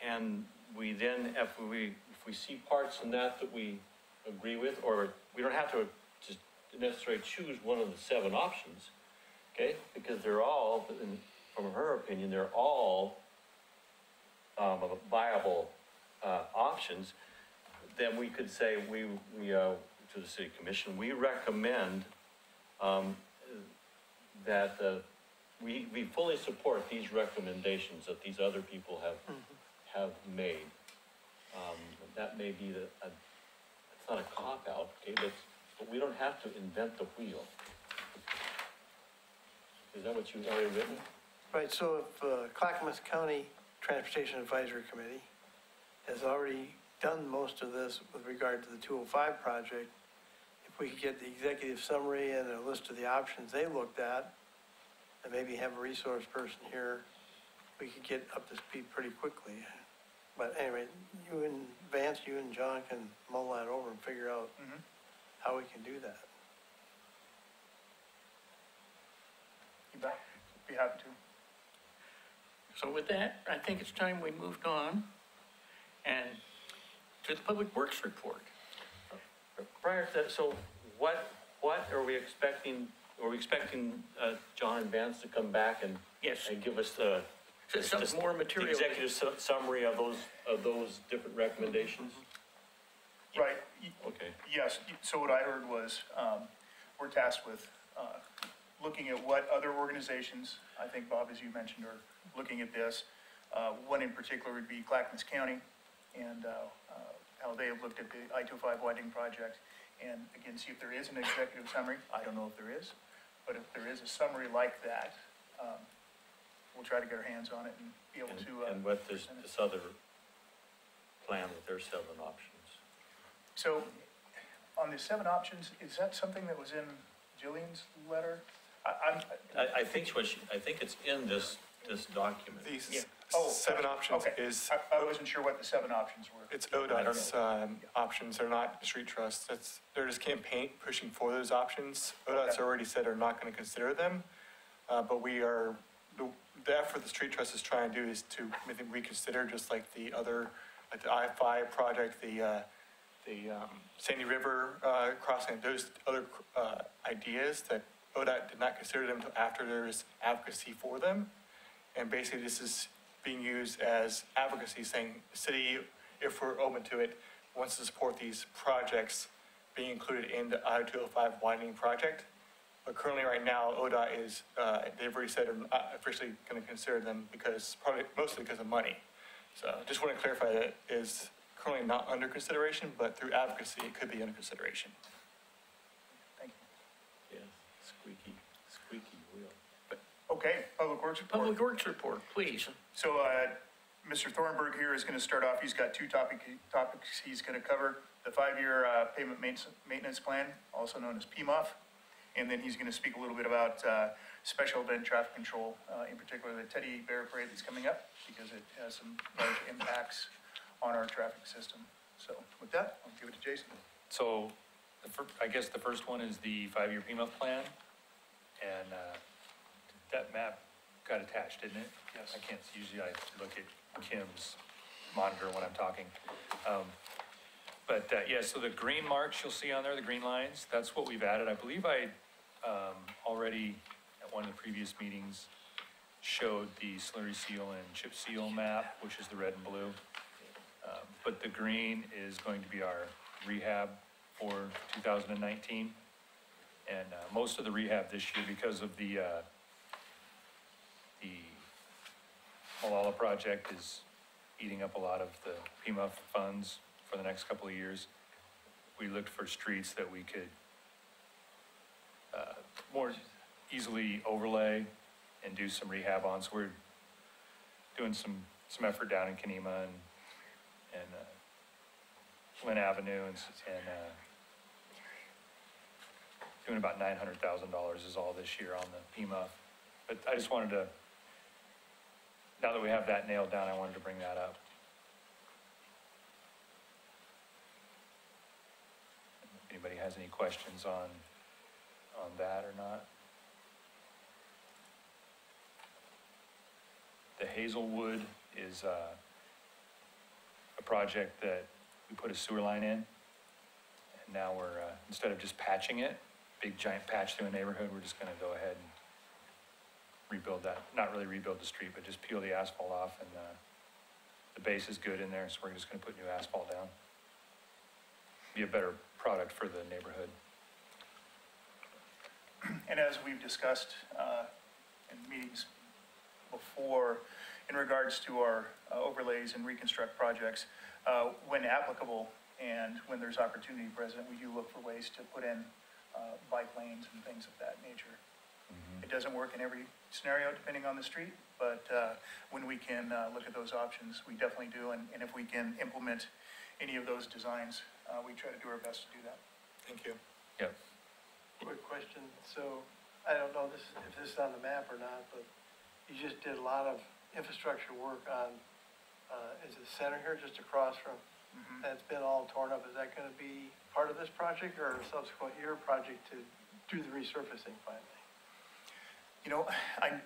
And we then, if we see parts in that we agree with, or we don't have to just necessarily choose one of the 7 options, okay? Because they're all, from her opinion, they're all viable options. Then we could say to the City Commission, we recommend that we fully support these recommendations that these other people have made. That may be it's not a cop-out, okay, but we don't have to invent the wheel. Is that what you've already written? Right, so if Clackamas County Transportation Advisory Committee has already done most of this with regard to the 205 project, if we could get the executive summary and a list of the options they looked at, and maybe have a resource person here, we could get up to speed pretty quickly. But anyway, you and Vance, you and John can mull that over and figure out how we can do that. You bet. Be happy to. So with that, I think it's time we moved on and to the Public Works report. Prior to that, so what are we expecting? Are we expecting John and Vance to come back and Yes. and give us the Some more material. The executive summary of those different recommendations? Right. Okay. Yes, so what I heard was, we're tasked with looking at what other organizations, I think, Bob, as you mentioned, are looking at this. One in particular would be Clackamas County, and how they have looked at the I-205 widening project. And again, see if there is an executive summary. I don't know if there is, but if there is a summary like that, we'll try to get our hands on it and be able to. And what this other plan with their 7 options? So, on the 7 options, is that something that was in Jillian's letter? I think I think it's in this document. Yeah. These Oh, 7 options okay. is, I wasn't sure what the 7 options were. it's ODOT's options, they're not street trust. They're just campaign pushing for those options. ODOT's Okay. already said are not going to consider them, but we are, the effort the street trust is trying to do is to maybe reconsider, just like the other, like the I-5 project, the Sandy River crossing, those other ideas that ODOT did not consider them until after there's advocacy for them. And basically, this is being used as advocacy, saying the city, if we're open to it, wants to support these projects being included in the I-205 widening project. But currently, right now, ODOT is, they've already said they're not officially going to consider them because, probably mostly because of money. So just want to clarify that is currently not under consideration, but through advocacy, it could be under consideration. Thank you. Yeah, squeaky wheel. Okay, Public Works report. Public Works report, please. So, Mr. Thornburg here is going to start off. He's got 2 topics he's going to cover. The 5-year pavement maintenance plan, also known as PMOF. And then he's going to speak a little bit about special event traffic control, in particular the Teddy Bear Parade that's coming up, because it has some large impacts on our traffic system. So with that, I'll give it to Jason. So, I guess the first one is the 5-year PMUF plan, and that map got attached, didn't it? Yes. I can't, usually I look at Kim's monitor when I'm talking. Yeah, so the green marks you'll see on there, the green lines, that's what we've added. I believe I already, at one of the previous meetings, showed the slurry seal and chip seal map, which is the red and blue. But the green is going to be our rehab for 2019. And most of the rehab this year, because of the Malala project is eating up a lot of the PMUF funds for the next couple of years. We looked for streets that we could more easily overlay and do some rehab on. So we're doing some effort down in Kenema and Lynn Avenue and doing about $900,000 is all this year on the PMUF. But I just wanted to, now that we have that nailed down, I wanted to bring that up. If anybody has any questions on that or not. The Hazelwood is a project that we put a sewer line in. And now we're, instead of just patching it, big giant patch through a neighborhood, we're just gonna go ahead and rebuild that, not really rebuild the street, but just peel the asphalt off, and the base is good in there, so we're just gonna put new asphalt down. Be a better product for the neighborhood. And as we've discussed in meetings before, in regards to our overlays and reconstruct projects, when applicable and when there's opportunity present, we do look for ways to put in bike lanes and things of that nature. It doesn't work in every scenario depending on the street, but when we can look at those options, we definitely do. And if we can implement any of those designs, we try to do our best to do that. Thank you. Yep. Quick question. So I don't know if this is on the map or not, but you just did a lot of infrastructure work on, is it center here, just across from, and it's been all torn up. Is that going to be part of this project or a subsequent year project to do the resurfacing finally? You know, I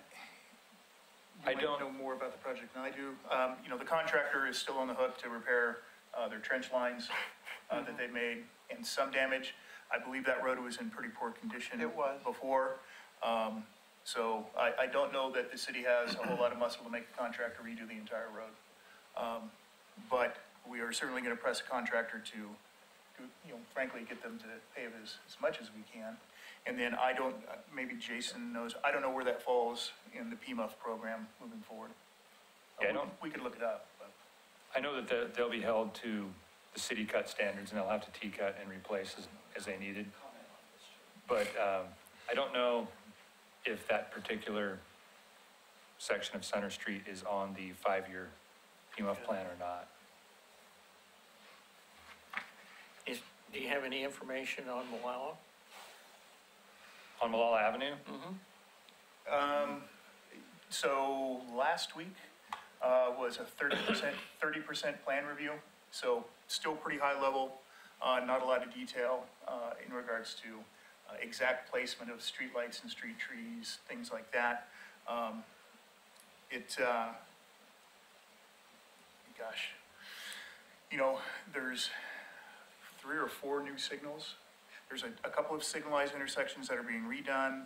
might don't know more about the project than I do. You know, the contractor is still on the hook to repair their trench lines that they made and some damage. I believe that road was in pretty poor condition. It was. Before. So I don't know that the city has a whole lot of muscle to make the contractor redo the entire road. But we are certainly going to press a contractor to, you know, frankly, get them to pave as much as we can. And then I don't, maybe Jason knows, I don't know where that falls in the PMUF program moving forward. Yeah, We could look it up, but. I know that they'll be held to the city cut standards, and they'll have to T-cut and replace as they needed. But I don't know if that particular section of Center Street is on the 5-year PMUF plan or not. Do you have any information on Malala? On Malala Avenue? So last week was a 30% plan review. So still pretty high level, not a lot of detail in regards to exact placement of streetlights and street trees, things like that. Gosh, you know, there's 3 or 4 new signals. There's a couple of signalized intersections that are being redone,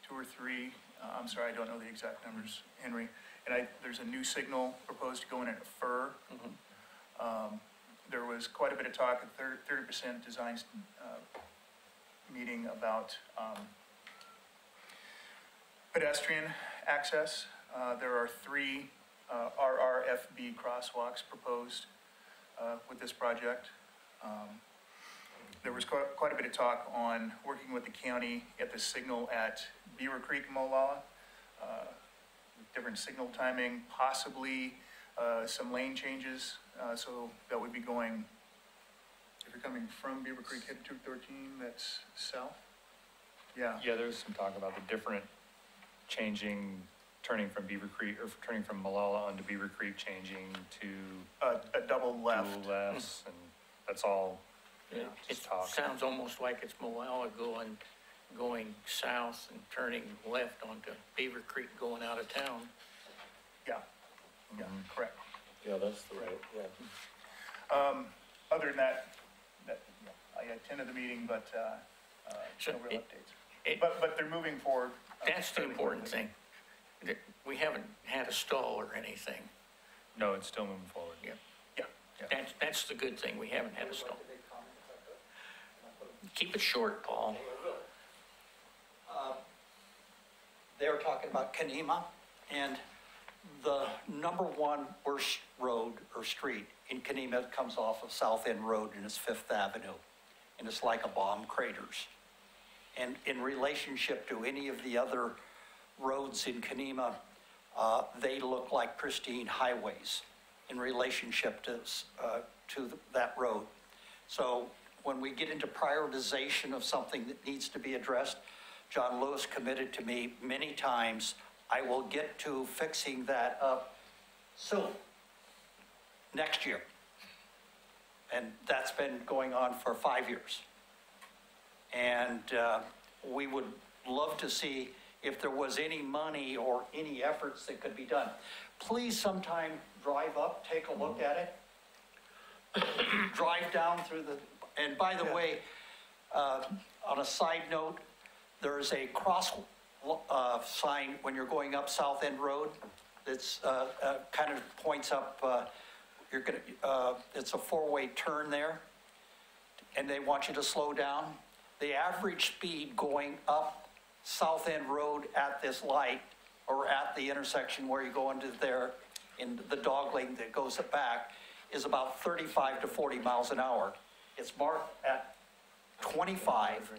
2 or 3. I'm sorry, I don't know the exact numbers, Henry. And there's a new signal proposed to go in at Fur. There was quite a bit of talk at 30% design meeting about pedestrian access. There are 3 RRFB crosswalks proposed with this project. There was quite a bit of talk on working with the county at the signal at Beaver Creek, Molalla. Different signal timing, possibly some lane changes. So that would be going, if you're coming from Beaver Creek, headed 213, that's south? Yeah. Yeah, there's some talk about the different turning from Beaver Creek, or turning from Malala onto Beaver Creek, changing to A double left. dual lefts, and that's all It just talk. sounds almost like it's Malala going south and turning left onto Beaver Creek going out of town. Yeah, correct. Yeah, that's the right, yeah. Other than that, I attended the meeting, but So no real it- updates. But they're moving forward. That's the fairly important quickly. thing. That we haven't had a stall or anything. No, it's still moving forward. Yeah. Yeah. That's the good thing. We haven't had a stall. Keep it short, Paul. They were talking about Kanema, and the number 1 worst road or street in Kanema comes off of South End Road and it's 5th Avenue, and it's like a bomb craters. And in relationship to any of the other roads in Kanema, they look like pristine highways in relationship to that road. So when we get into prioritization of something that needs to be addressed, John Lewis committed to me many times, I will get to fixing that up soon, next year. And that's been going on for 5 years. And we would love to see if there was any money or any efforts that could be done. Please sometime drive up, take a look at it. Drive down through and by the way, on a side note, there's a cross sign when you're going up South End Road that's kind of points up, it's a 4-way turn there, and they want you to slow down. The average speed going up South End Road at this light, or at the intersection where you go into there, in the dog lane that goes back, is about 35 to 40 miles an hour. It's marked at 25.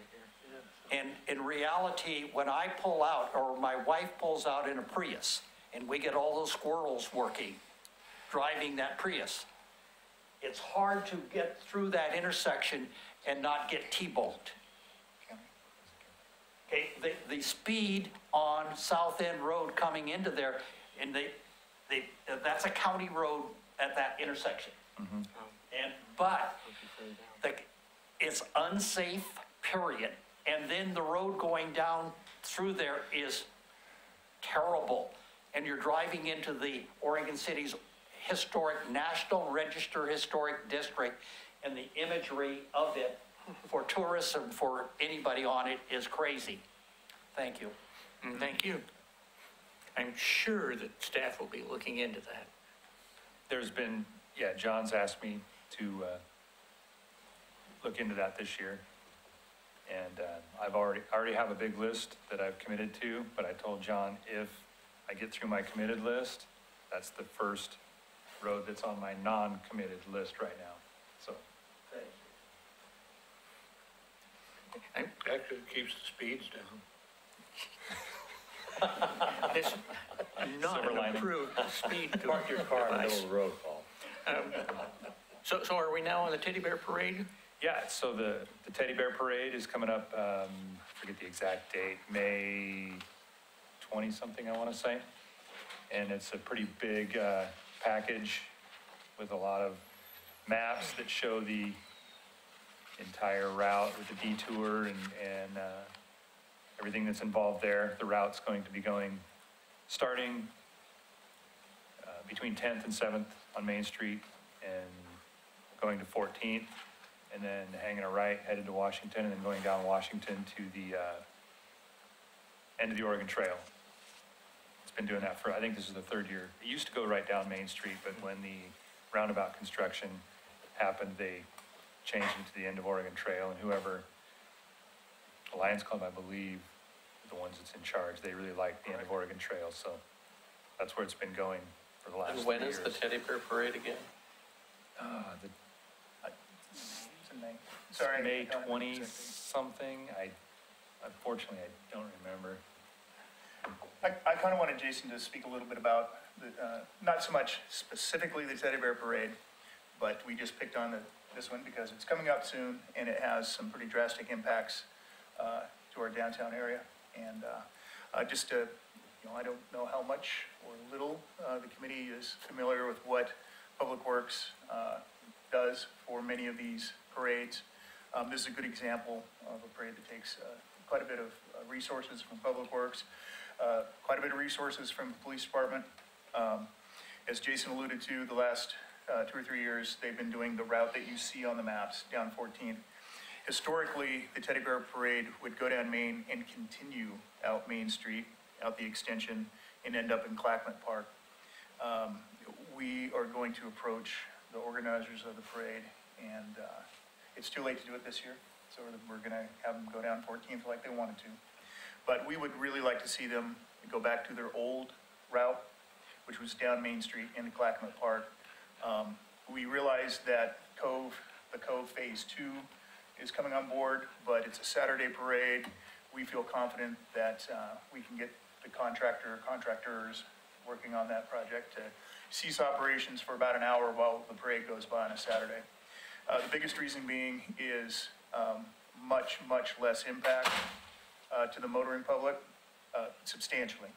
And in reality, when I pull out, or my wife pulls out in a Prius, and we get all those squirrels working, driving that Prius, it's hard to get through that intersection and not get T-boned. Okay, the speed on South End Road coming into there, and that's a county road at that intersection. But it's unsafe, period. And then the road going down through there is terrible. And you're driving into the Oregon City's historic, National Register Historic District, and the imagery of it for tourists and for anybody on it is crazy. Thank you. Thank you. I'm sure that staff will be looking into that. There's been, John's asked me to look into that this year. And I already have a big list that I've committed to, but I told John if I get through my committed list, that's the first road that's on my non-committed list right now, so. Actually, it keeps the speeds down. This not Silver an lining. approved speed Park your car in the middle device. of the road, Paul. So are we now on the Teddy Bear Parade? Yeah, so the Teddy Bear Parade is coming up, I forget the exact date, May 20-something, I want to say. And it's a pretty big package with a lot of maps that show the entire route with the detour and everything that's involved there. The route's going to be starting between 10th and 7th on Main Street and going to 14th, and then hanging a right, headed to Washington, and then going down Washington to the end of the Oregon Trail. It's been doing that for, I think this is the third year. It used to go right down Main Street, but when the roundabout construction happened, they changed it to the end of Oregon Trail, and whoever, the Lions Club, I believe, the ones that's in charge, they really like the end of Oregon Trail, so that's where it's been going for the last 3 And years. when is the Teddy Bear Parade again? It's in May. Sorry. May I don't know exactly. 20-something, unfortunately, I don't remember. I kind of wanted Jason to speak a little bit about, not so much specifically the Teddy Bear Parade, but we just picked on this one because it's coming up soon and it has some pretty drastic impacts to our downtown area. And just to, I don't know how much or little the committee is familiar with what Public Works does for many of these parades. This is a good example of a parade that takes quite a bit of resources from Public Works, quite a bit of resources from the police department. As Jason alluded to, the last 2 or 3 years, they've been doing the route that you see on the maps down 14th. Historically, the Teddy Bear Parade would go down Main and continue out Main Street, out the extension, and end up in Clackmont Park. We are going to approach the organizers of the parade, and it's too late to do it this year, so we're going to have them go down 14th like they wanted to. But we would really like to see them go back to their old route, which was down Main Street into Clackmont Park. We realize that the Cove Phase 2 is coming on board, but it's a Saturday parade. We feel confident that we can get the contractors working on that project to cease operations for about an hour while the parade goes by on a Saturday. The biggest reason being is much, much less impact to the motoring public, substantially.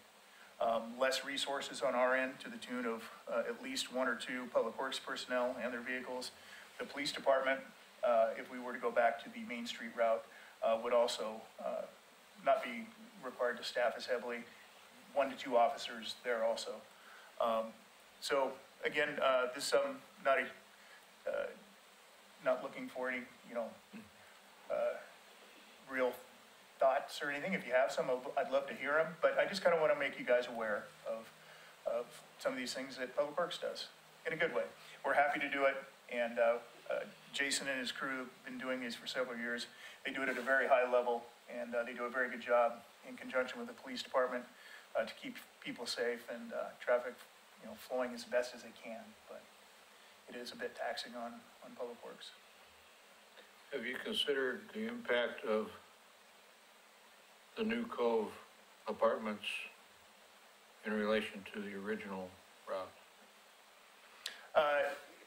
Less resources on our end to the tune of at least 1 or 2 Public Works personnel and their vehicles. The police department, if we were to go back to the Main Street route, would also not be required to staff as heavily, 1 to 2 officers there also. So again, this is not looking for any, real thoughts or anything. If you have some, I'd love to hear them, but I just kind of want to make you guys aware of some of these things that Public Works does in a good way. We're happy to do it, and Jason and his crew have been doing these for several years. They do it at a very high level, and they do a very good job in conjunction with the police department to keep people safe and traffic, flowing as best as they can. But it is a bit taxing on Public Works. Have you considered the impact of the new Cove apartments in relation to the original route?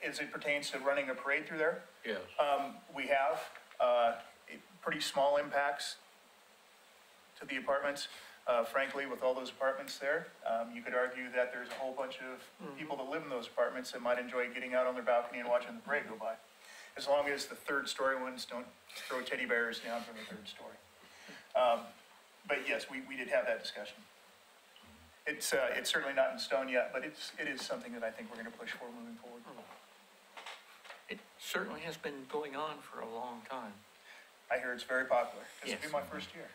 As it pertains to running a parade through there, Yes. we have pretty small impacts to the apartments. Frankly, with all those apartments there, you could argue that there's a whole bunch of people that live in those apartments that might enjoy getting out on their balcony and watching the parade go by. As long as the third-story ones don't throw teddy bears down from the third story. But yes, we did have that discussion. It's certainly not in stone yet, but it is something that I think we're going to push for moving forward. It certainly has been going on for a long time. I hear it's very popular. This will be Yes. my first year.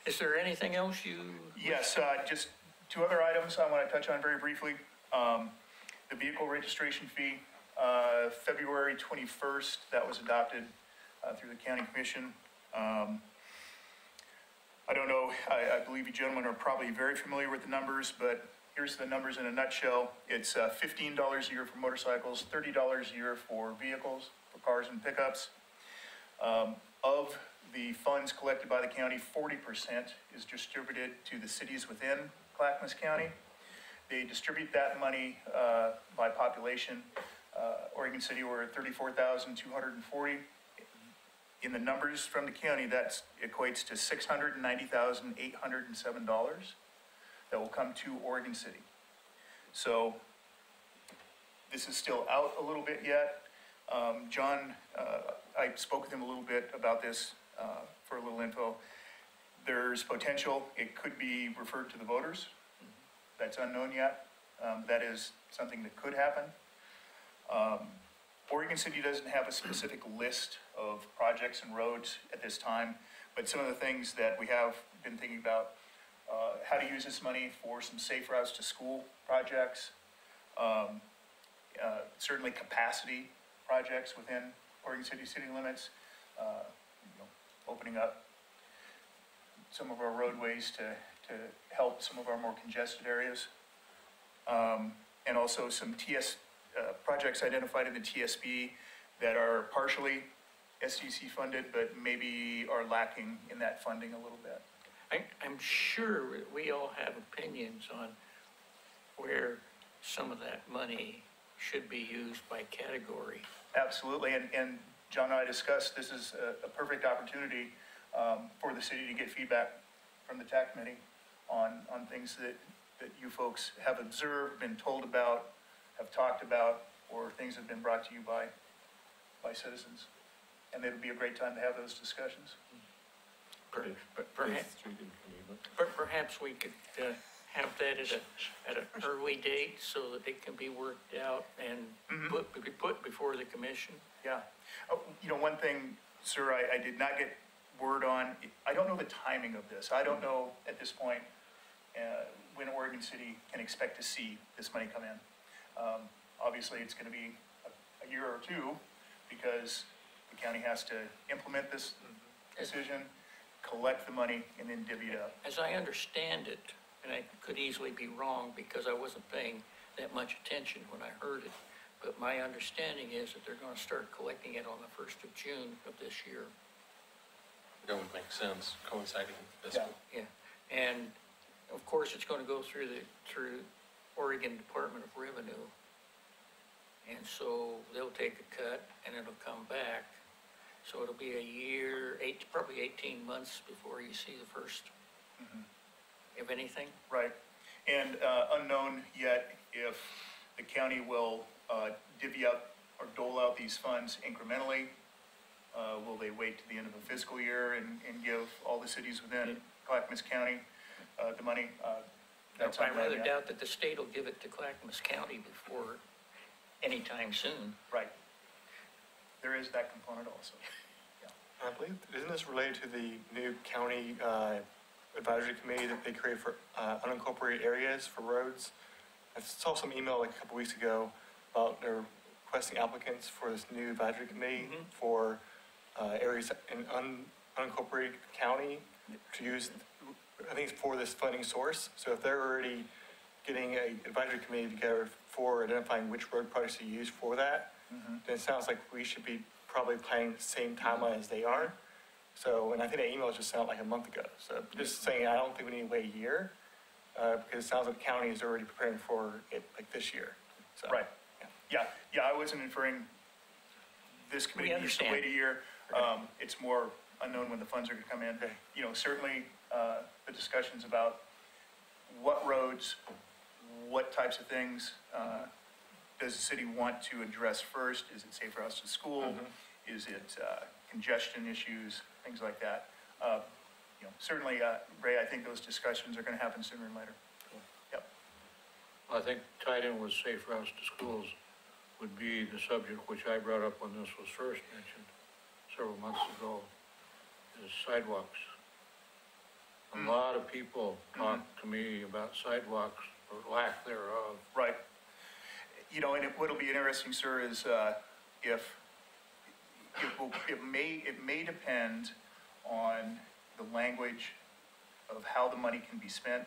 Is there anything else you? Yes, just 2 other items I want to touch on very briefly. The vehicle registration fee, February 21st, that was adopted through the county commission. I don't know, I believe you gentlemen are probably very familiar with the numbers, but here's the numbers in a nutshell. It's $15 a year for motorcycles, $30 a year for vehicles, for cars and pickups. Of the funds collected by the county, 40% is distributed to the cities within Clackamas County. They distribute that money by population. Oregon City, we're at 34,240. In the numbers from the county, that equates to $690,807 that will come to Oregon City. So this is still out a little bit yet. John, I spoke with him a little bit about this for a little info. There's potential, it could be referred to the voters. That's unknown yet. That is something that could happen. Oregon City doesn't have a specific list of projects and roads at this time, but some of the things that we have been thinking about, how to use this money for some safe routes to school projects, certainly capacity projects within Oregon City city limits, opening up some of our roadways to help some of our more congested areas. And also some projects identified in the TSB that are partially SDC funded, but maybe are lacking in that funding a little bit. I'm sure we all have opinions on where some of that money should be used by category. Absolutely, and John and I discussed, this is a perfect opportunity for the city to get feedback from the TAC committee on things that you folks have observed, been told about, have talked about, or things have been brought to you by citizens. And it would be a great time to have those discussions. Perhaps we could have that at an early date so that it can be worked out and be put before the commission. Yeah. Oh, one thing, sir, I did not get word on, I don't know the timing of this. I don't know at this point when Oregon City can expect to see this money come in. Obviously, it's going to be a year or two because the county has to implement this decision, collect the money, and then divvy it up. As I understand it, and I could easily be wrong because I wasn't paying that much attention when I heard it, but my understanding is that they're going to start collecting it on the 1st of June of this year. That would make sense, coinciding with this one. Yeah, and of course, it's going to go through Oregon Department of Revenue. And so they'll take a cut and it'll come back. So it'll be a year, probably 18 months before you see the first, if anything. Right. And unknown yet if the county will divvy up or dole out these funds incrementally. Will they wait to the end of the fiscal year and give all the cities within Clackamas County the money? That's I rather doubt that the state will give it to Clackamas County before any time soon. Right. There is that component also. I believe, isn't this related to the new county advisory committee that they created for unincorporated areas for roads? I saw some email like a couple weeks ago about they're requesting applicants for this new advisory committee for areas in unincorporated county to use, I think it's for this funding source. So if they're already getting an advisory committee together for identifying which road projects to use for that, then it sounds like we should be probably planning the same timeline as they are. So, and I think that email just sounded like a month ago. So just saying, I don't think we need to wait a year because it sounds like the county is already preparing for it like this year. So, right. Yeah, I wasn't inferring this committee needs to wait a year. It's more unknown when the funds are going to come in. Okay. Certainly the discussions about what roads, what types of things does the city want to address first? Is it safe routes to school? Is it congestion issues, things like that? Certainly, Ray, I think those discussions are going to happen sooner or later. Yep. I think tied in with safe routes to schools would be the subject which I brought up when this was first mentioned several months ago, is sidewalks. A lot of people talk to me about sidewalks or lack thereof. Right. And what'll be interesting, sir, is if it may depend on the language of how the money can be spent.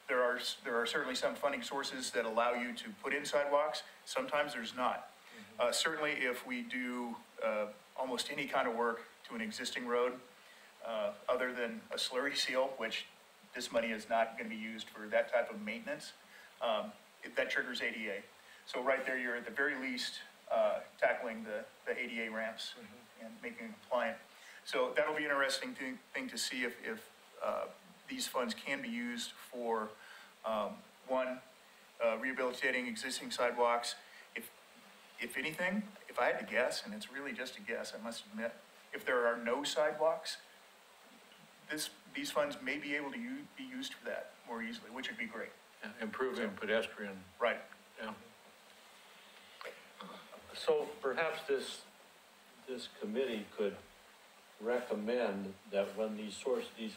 There are certainly some funding sources that allow you to put in sidewalks. Sometimes there's not. Certainly, if we do almost any kind of work to an existing road, other than a slurry seal, which this money is not going to be used for that type of maintenance, that triggers ADA. So right there, you're at the very least tackling the ADA ramps and making it compliant. So that'll be an interesting thing to see if these funds can be used for, one, rehabilitating existing sidewalks. If anything, if I had to guess, and it's really just a guess, I must admit, if there are no sidewalks, these funds may be able to be used for that more easily, which would be great. Yeah, improving pedestrian, Right. yeah. So perhaps this committee could recommend that when these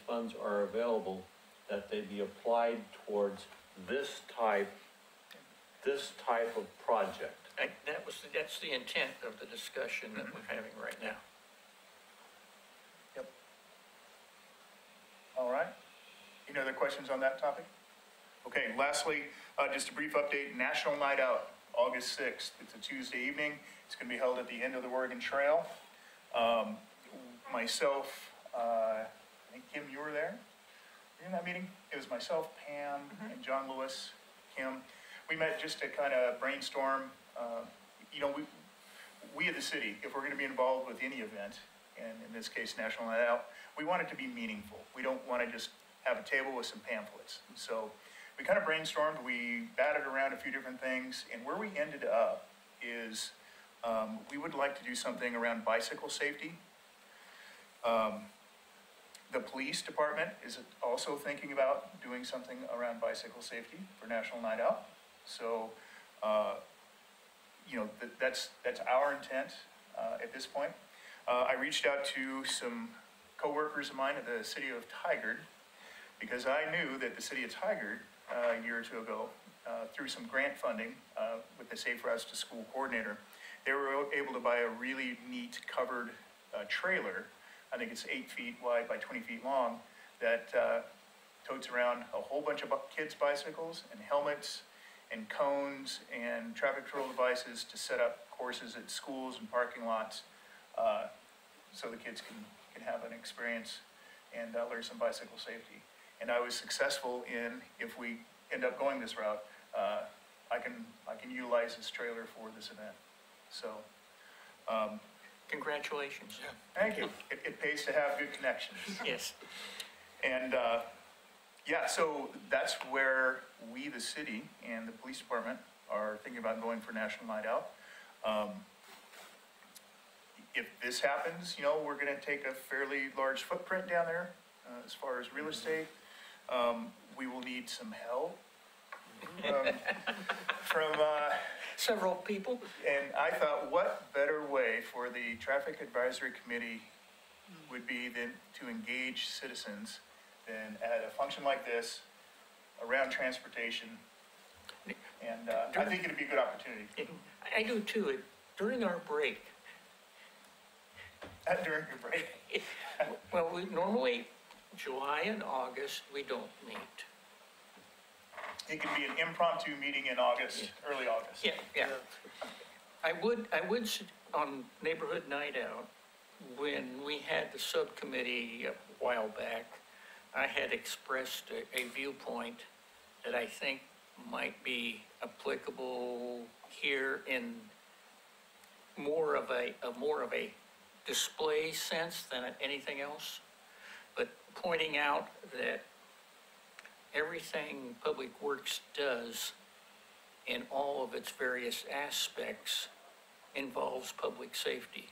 funds are available, that they be applied towards this type of project. That's the intent of the discussion that we're having right now. Yep. All right. Any other questions on that topic? Okay, lastly, just a brief update, National Night Out, August 6th. It's a Tuesday evening. It's going to be held at the end of the Oregon Trail. Myself, I think, Kim, you were there? Were you in that meeting? It was myself, Pam, and John Lewis, Kim. We met just to kind of brainstorm. We at the city, if we're going to be involved with any event, and in this case, National Night Out, we want it to be meaningful. We don't want to just have a table with some pamphlets. So we kind of brainstormed, we batted around a few different things, and where we ended up is we would like to do something around bicycle safety. The police department is also thinking about doing something around bicycle safety for National Night Out. So, that's our intent at this point. I reached out to some coworkers of mine at the city of Tigard because I knew that the city of Tigard a year or two ago, through some grant funding with the Safe Routes to School coordinator, they were able to buy a really neat covered trailer. I think it's 8 feet wide by 20 feet long that totes around a whole bunch of kids' bicycles and helmets and cones and traffic control devices to set up courses at schools and parking lots so the kids can have an experience and learn some bicycle safety. And I was successful in, if we end up going this route, I can utilize this trailer for this event. So, Congratulations. thank you. It pays to have good connections. Yes. And so that's where we, the city, and the police department are thinking about going for National Night Out. If this happens, we're going to take a fairly large footprint down there as far as real estate. We will need some help from Several people. and I thought, what better way for the Traffic Advisory Committee would be than to engage citizens than at a function like this around transportation. And I think it'd be a good opportunity. I do too. During our break, During your break. well, we normally, July and August, we don't meet. It could be an impromptu meeting in August, early August. Yeah. I would, on Neighborhood Night Out, when we had the subcommittee a while back, I had expressed a viewpoint that I think might be applicable here in more of a display sense than anything else, but pointing out that everything Public Works does in all of its various aspects involves public safety.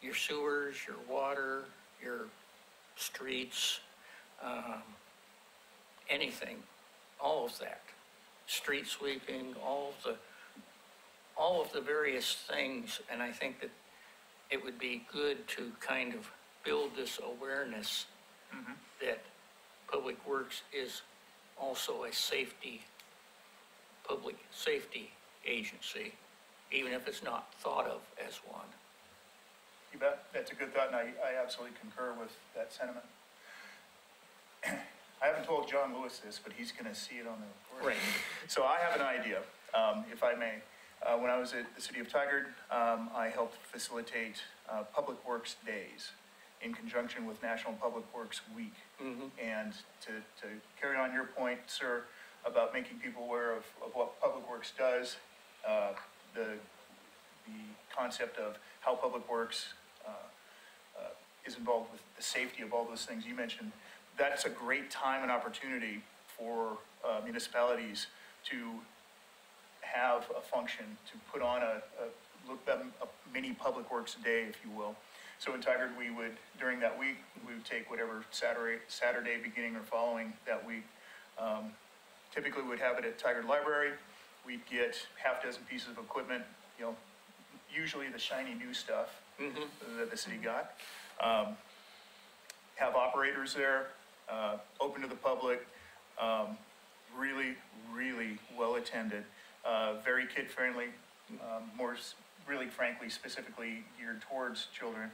Your sewers, your water, your streets, anything, all of that. Street sweeping, all of the various things, and I think that it would be good to kind of build this awareness that Public Works is also a public safety agency, even if it's not thought of as one. You bet. That's a good thought, and I absolutely concur with that sentiment. I haven't told John Lewis this, but he's going to see it on the recording. Right. So I have an idea, if I may. When I was at the city of Tigard, I helped facilitate Public Works Days in conjunction with National Public Works Week. And to carry on your point, sir, about making people aware of what Public Works does, the concept of how Public Works is involved with the safety of all those things you mentioned, that's a great time and opportunity for municipalities to have a function, to put on a mini Public Works day, if you will. So in Tigard, we would, during that week, we would take whatever Saturday beginning or following that week. Typically, we'd have it at Tigard Library. We'd get half dozen pieces of equipment, you know, usually the shiny new stuff that the city got. Have operators there, open to the public, really, really well attended, very kid-friendly, really frankly, specifically geared towards children,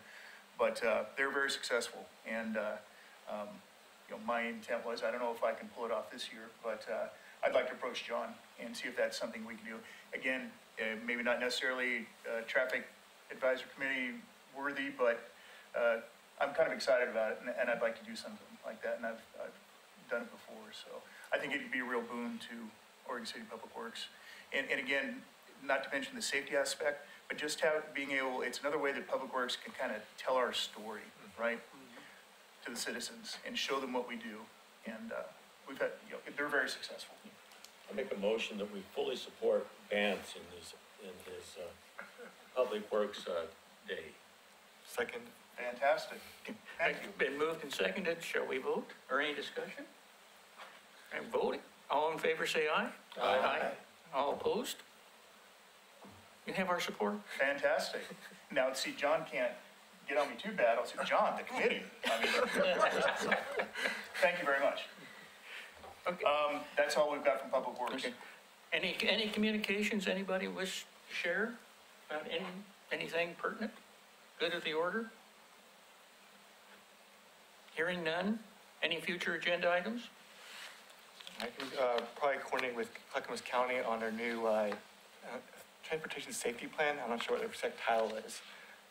but they're very successful. And you know, my intent was, I don't know if I can pull it off this year, but I'd like to approach John and see if that's something we can do. Again, maybe not necessarily traffic advisory committee worthy, but I'm kind of excited about it, and I'd like to do something like that, and I've done it before. So I think it'd be a real boon to Oregon City Public Works. And again, not to mention the safety aspect, but just being able, it's another way that Public Works can kind of tell our story, right, to the citizens and show them what we do. And we've had, you know, they're very successful. I make a motion that we fully support Vance in his Public Works Day. Second. Fantastic. Thank you. Been moved and seconded. Shall we vote or any discussion? And voting. All in favor, say aye. Aye. All opposed? You have our support. Fantastic. Now, see, John can't get on me too bad. I'll say, John, the committee. I mean, thank you very much. Okay. That's all we've got from Public Works. Okay. Any communications anybody wish to share about anything pertinent? Good of the order? Hearing none. Any future agenda items? I can probably coordinate with Clackamas County on their new transportation safety plan. I'm not sure what their exact title is,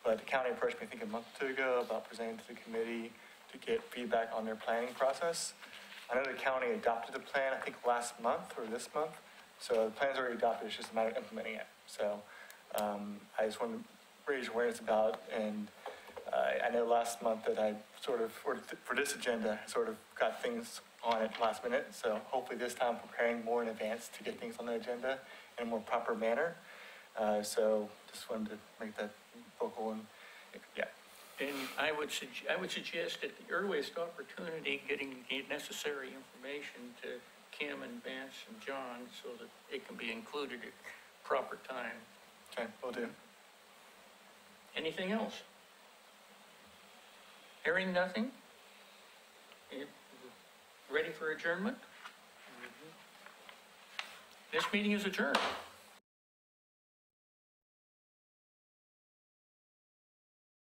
but the county approached me, I think, a month or two ago about presenting to the committee to get feedback on their planning process. I know the county adopted the plan, I think, last month or this month. So the plan's already adopted, it's just a matter of implementing it. So I just wanted to raise awareness about, and I know last month that I sort of, for this agenda, sort of got things on it last minute. So hopefully this time preparing more in advance to get things on the agenda in a more proper manner. So just wanted to make that vocal and, yeah. And I would suggest at the earliest opportunity, getting the necessary information to Kim and Vance and John so that it can be included at proper time. Okay, will do. Anything else? Hearing nothing? Ready for adjournment? This meeting is adjourned.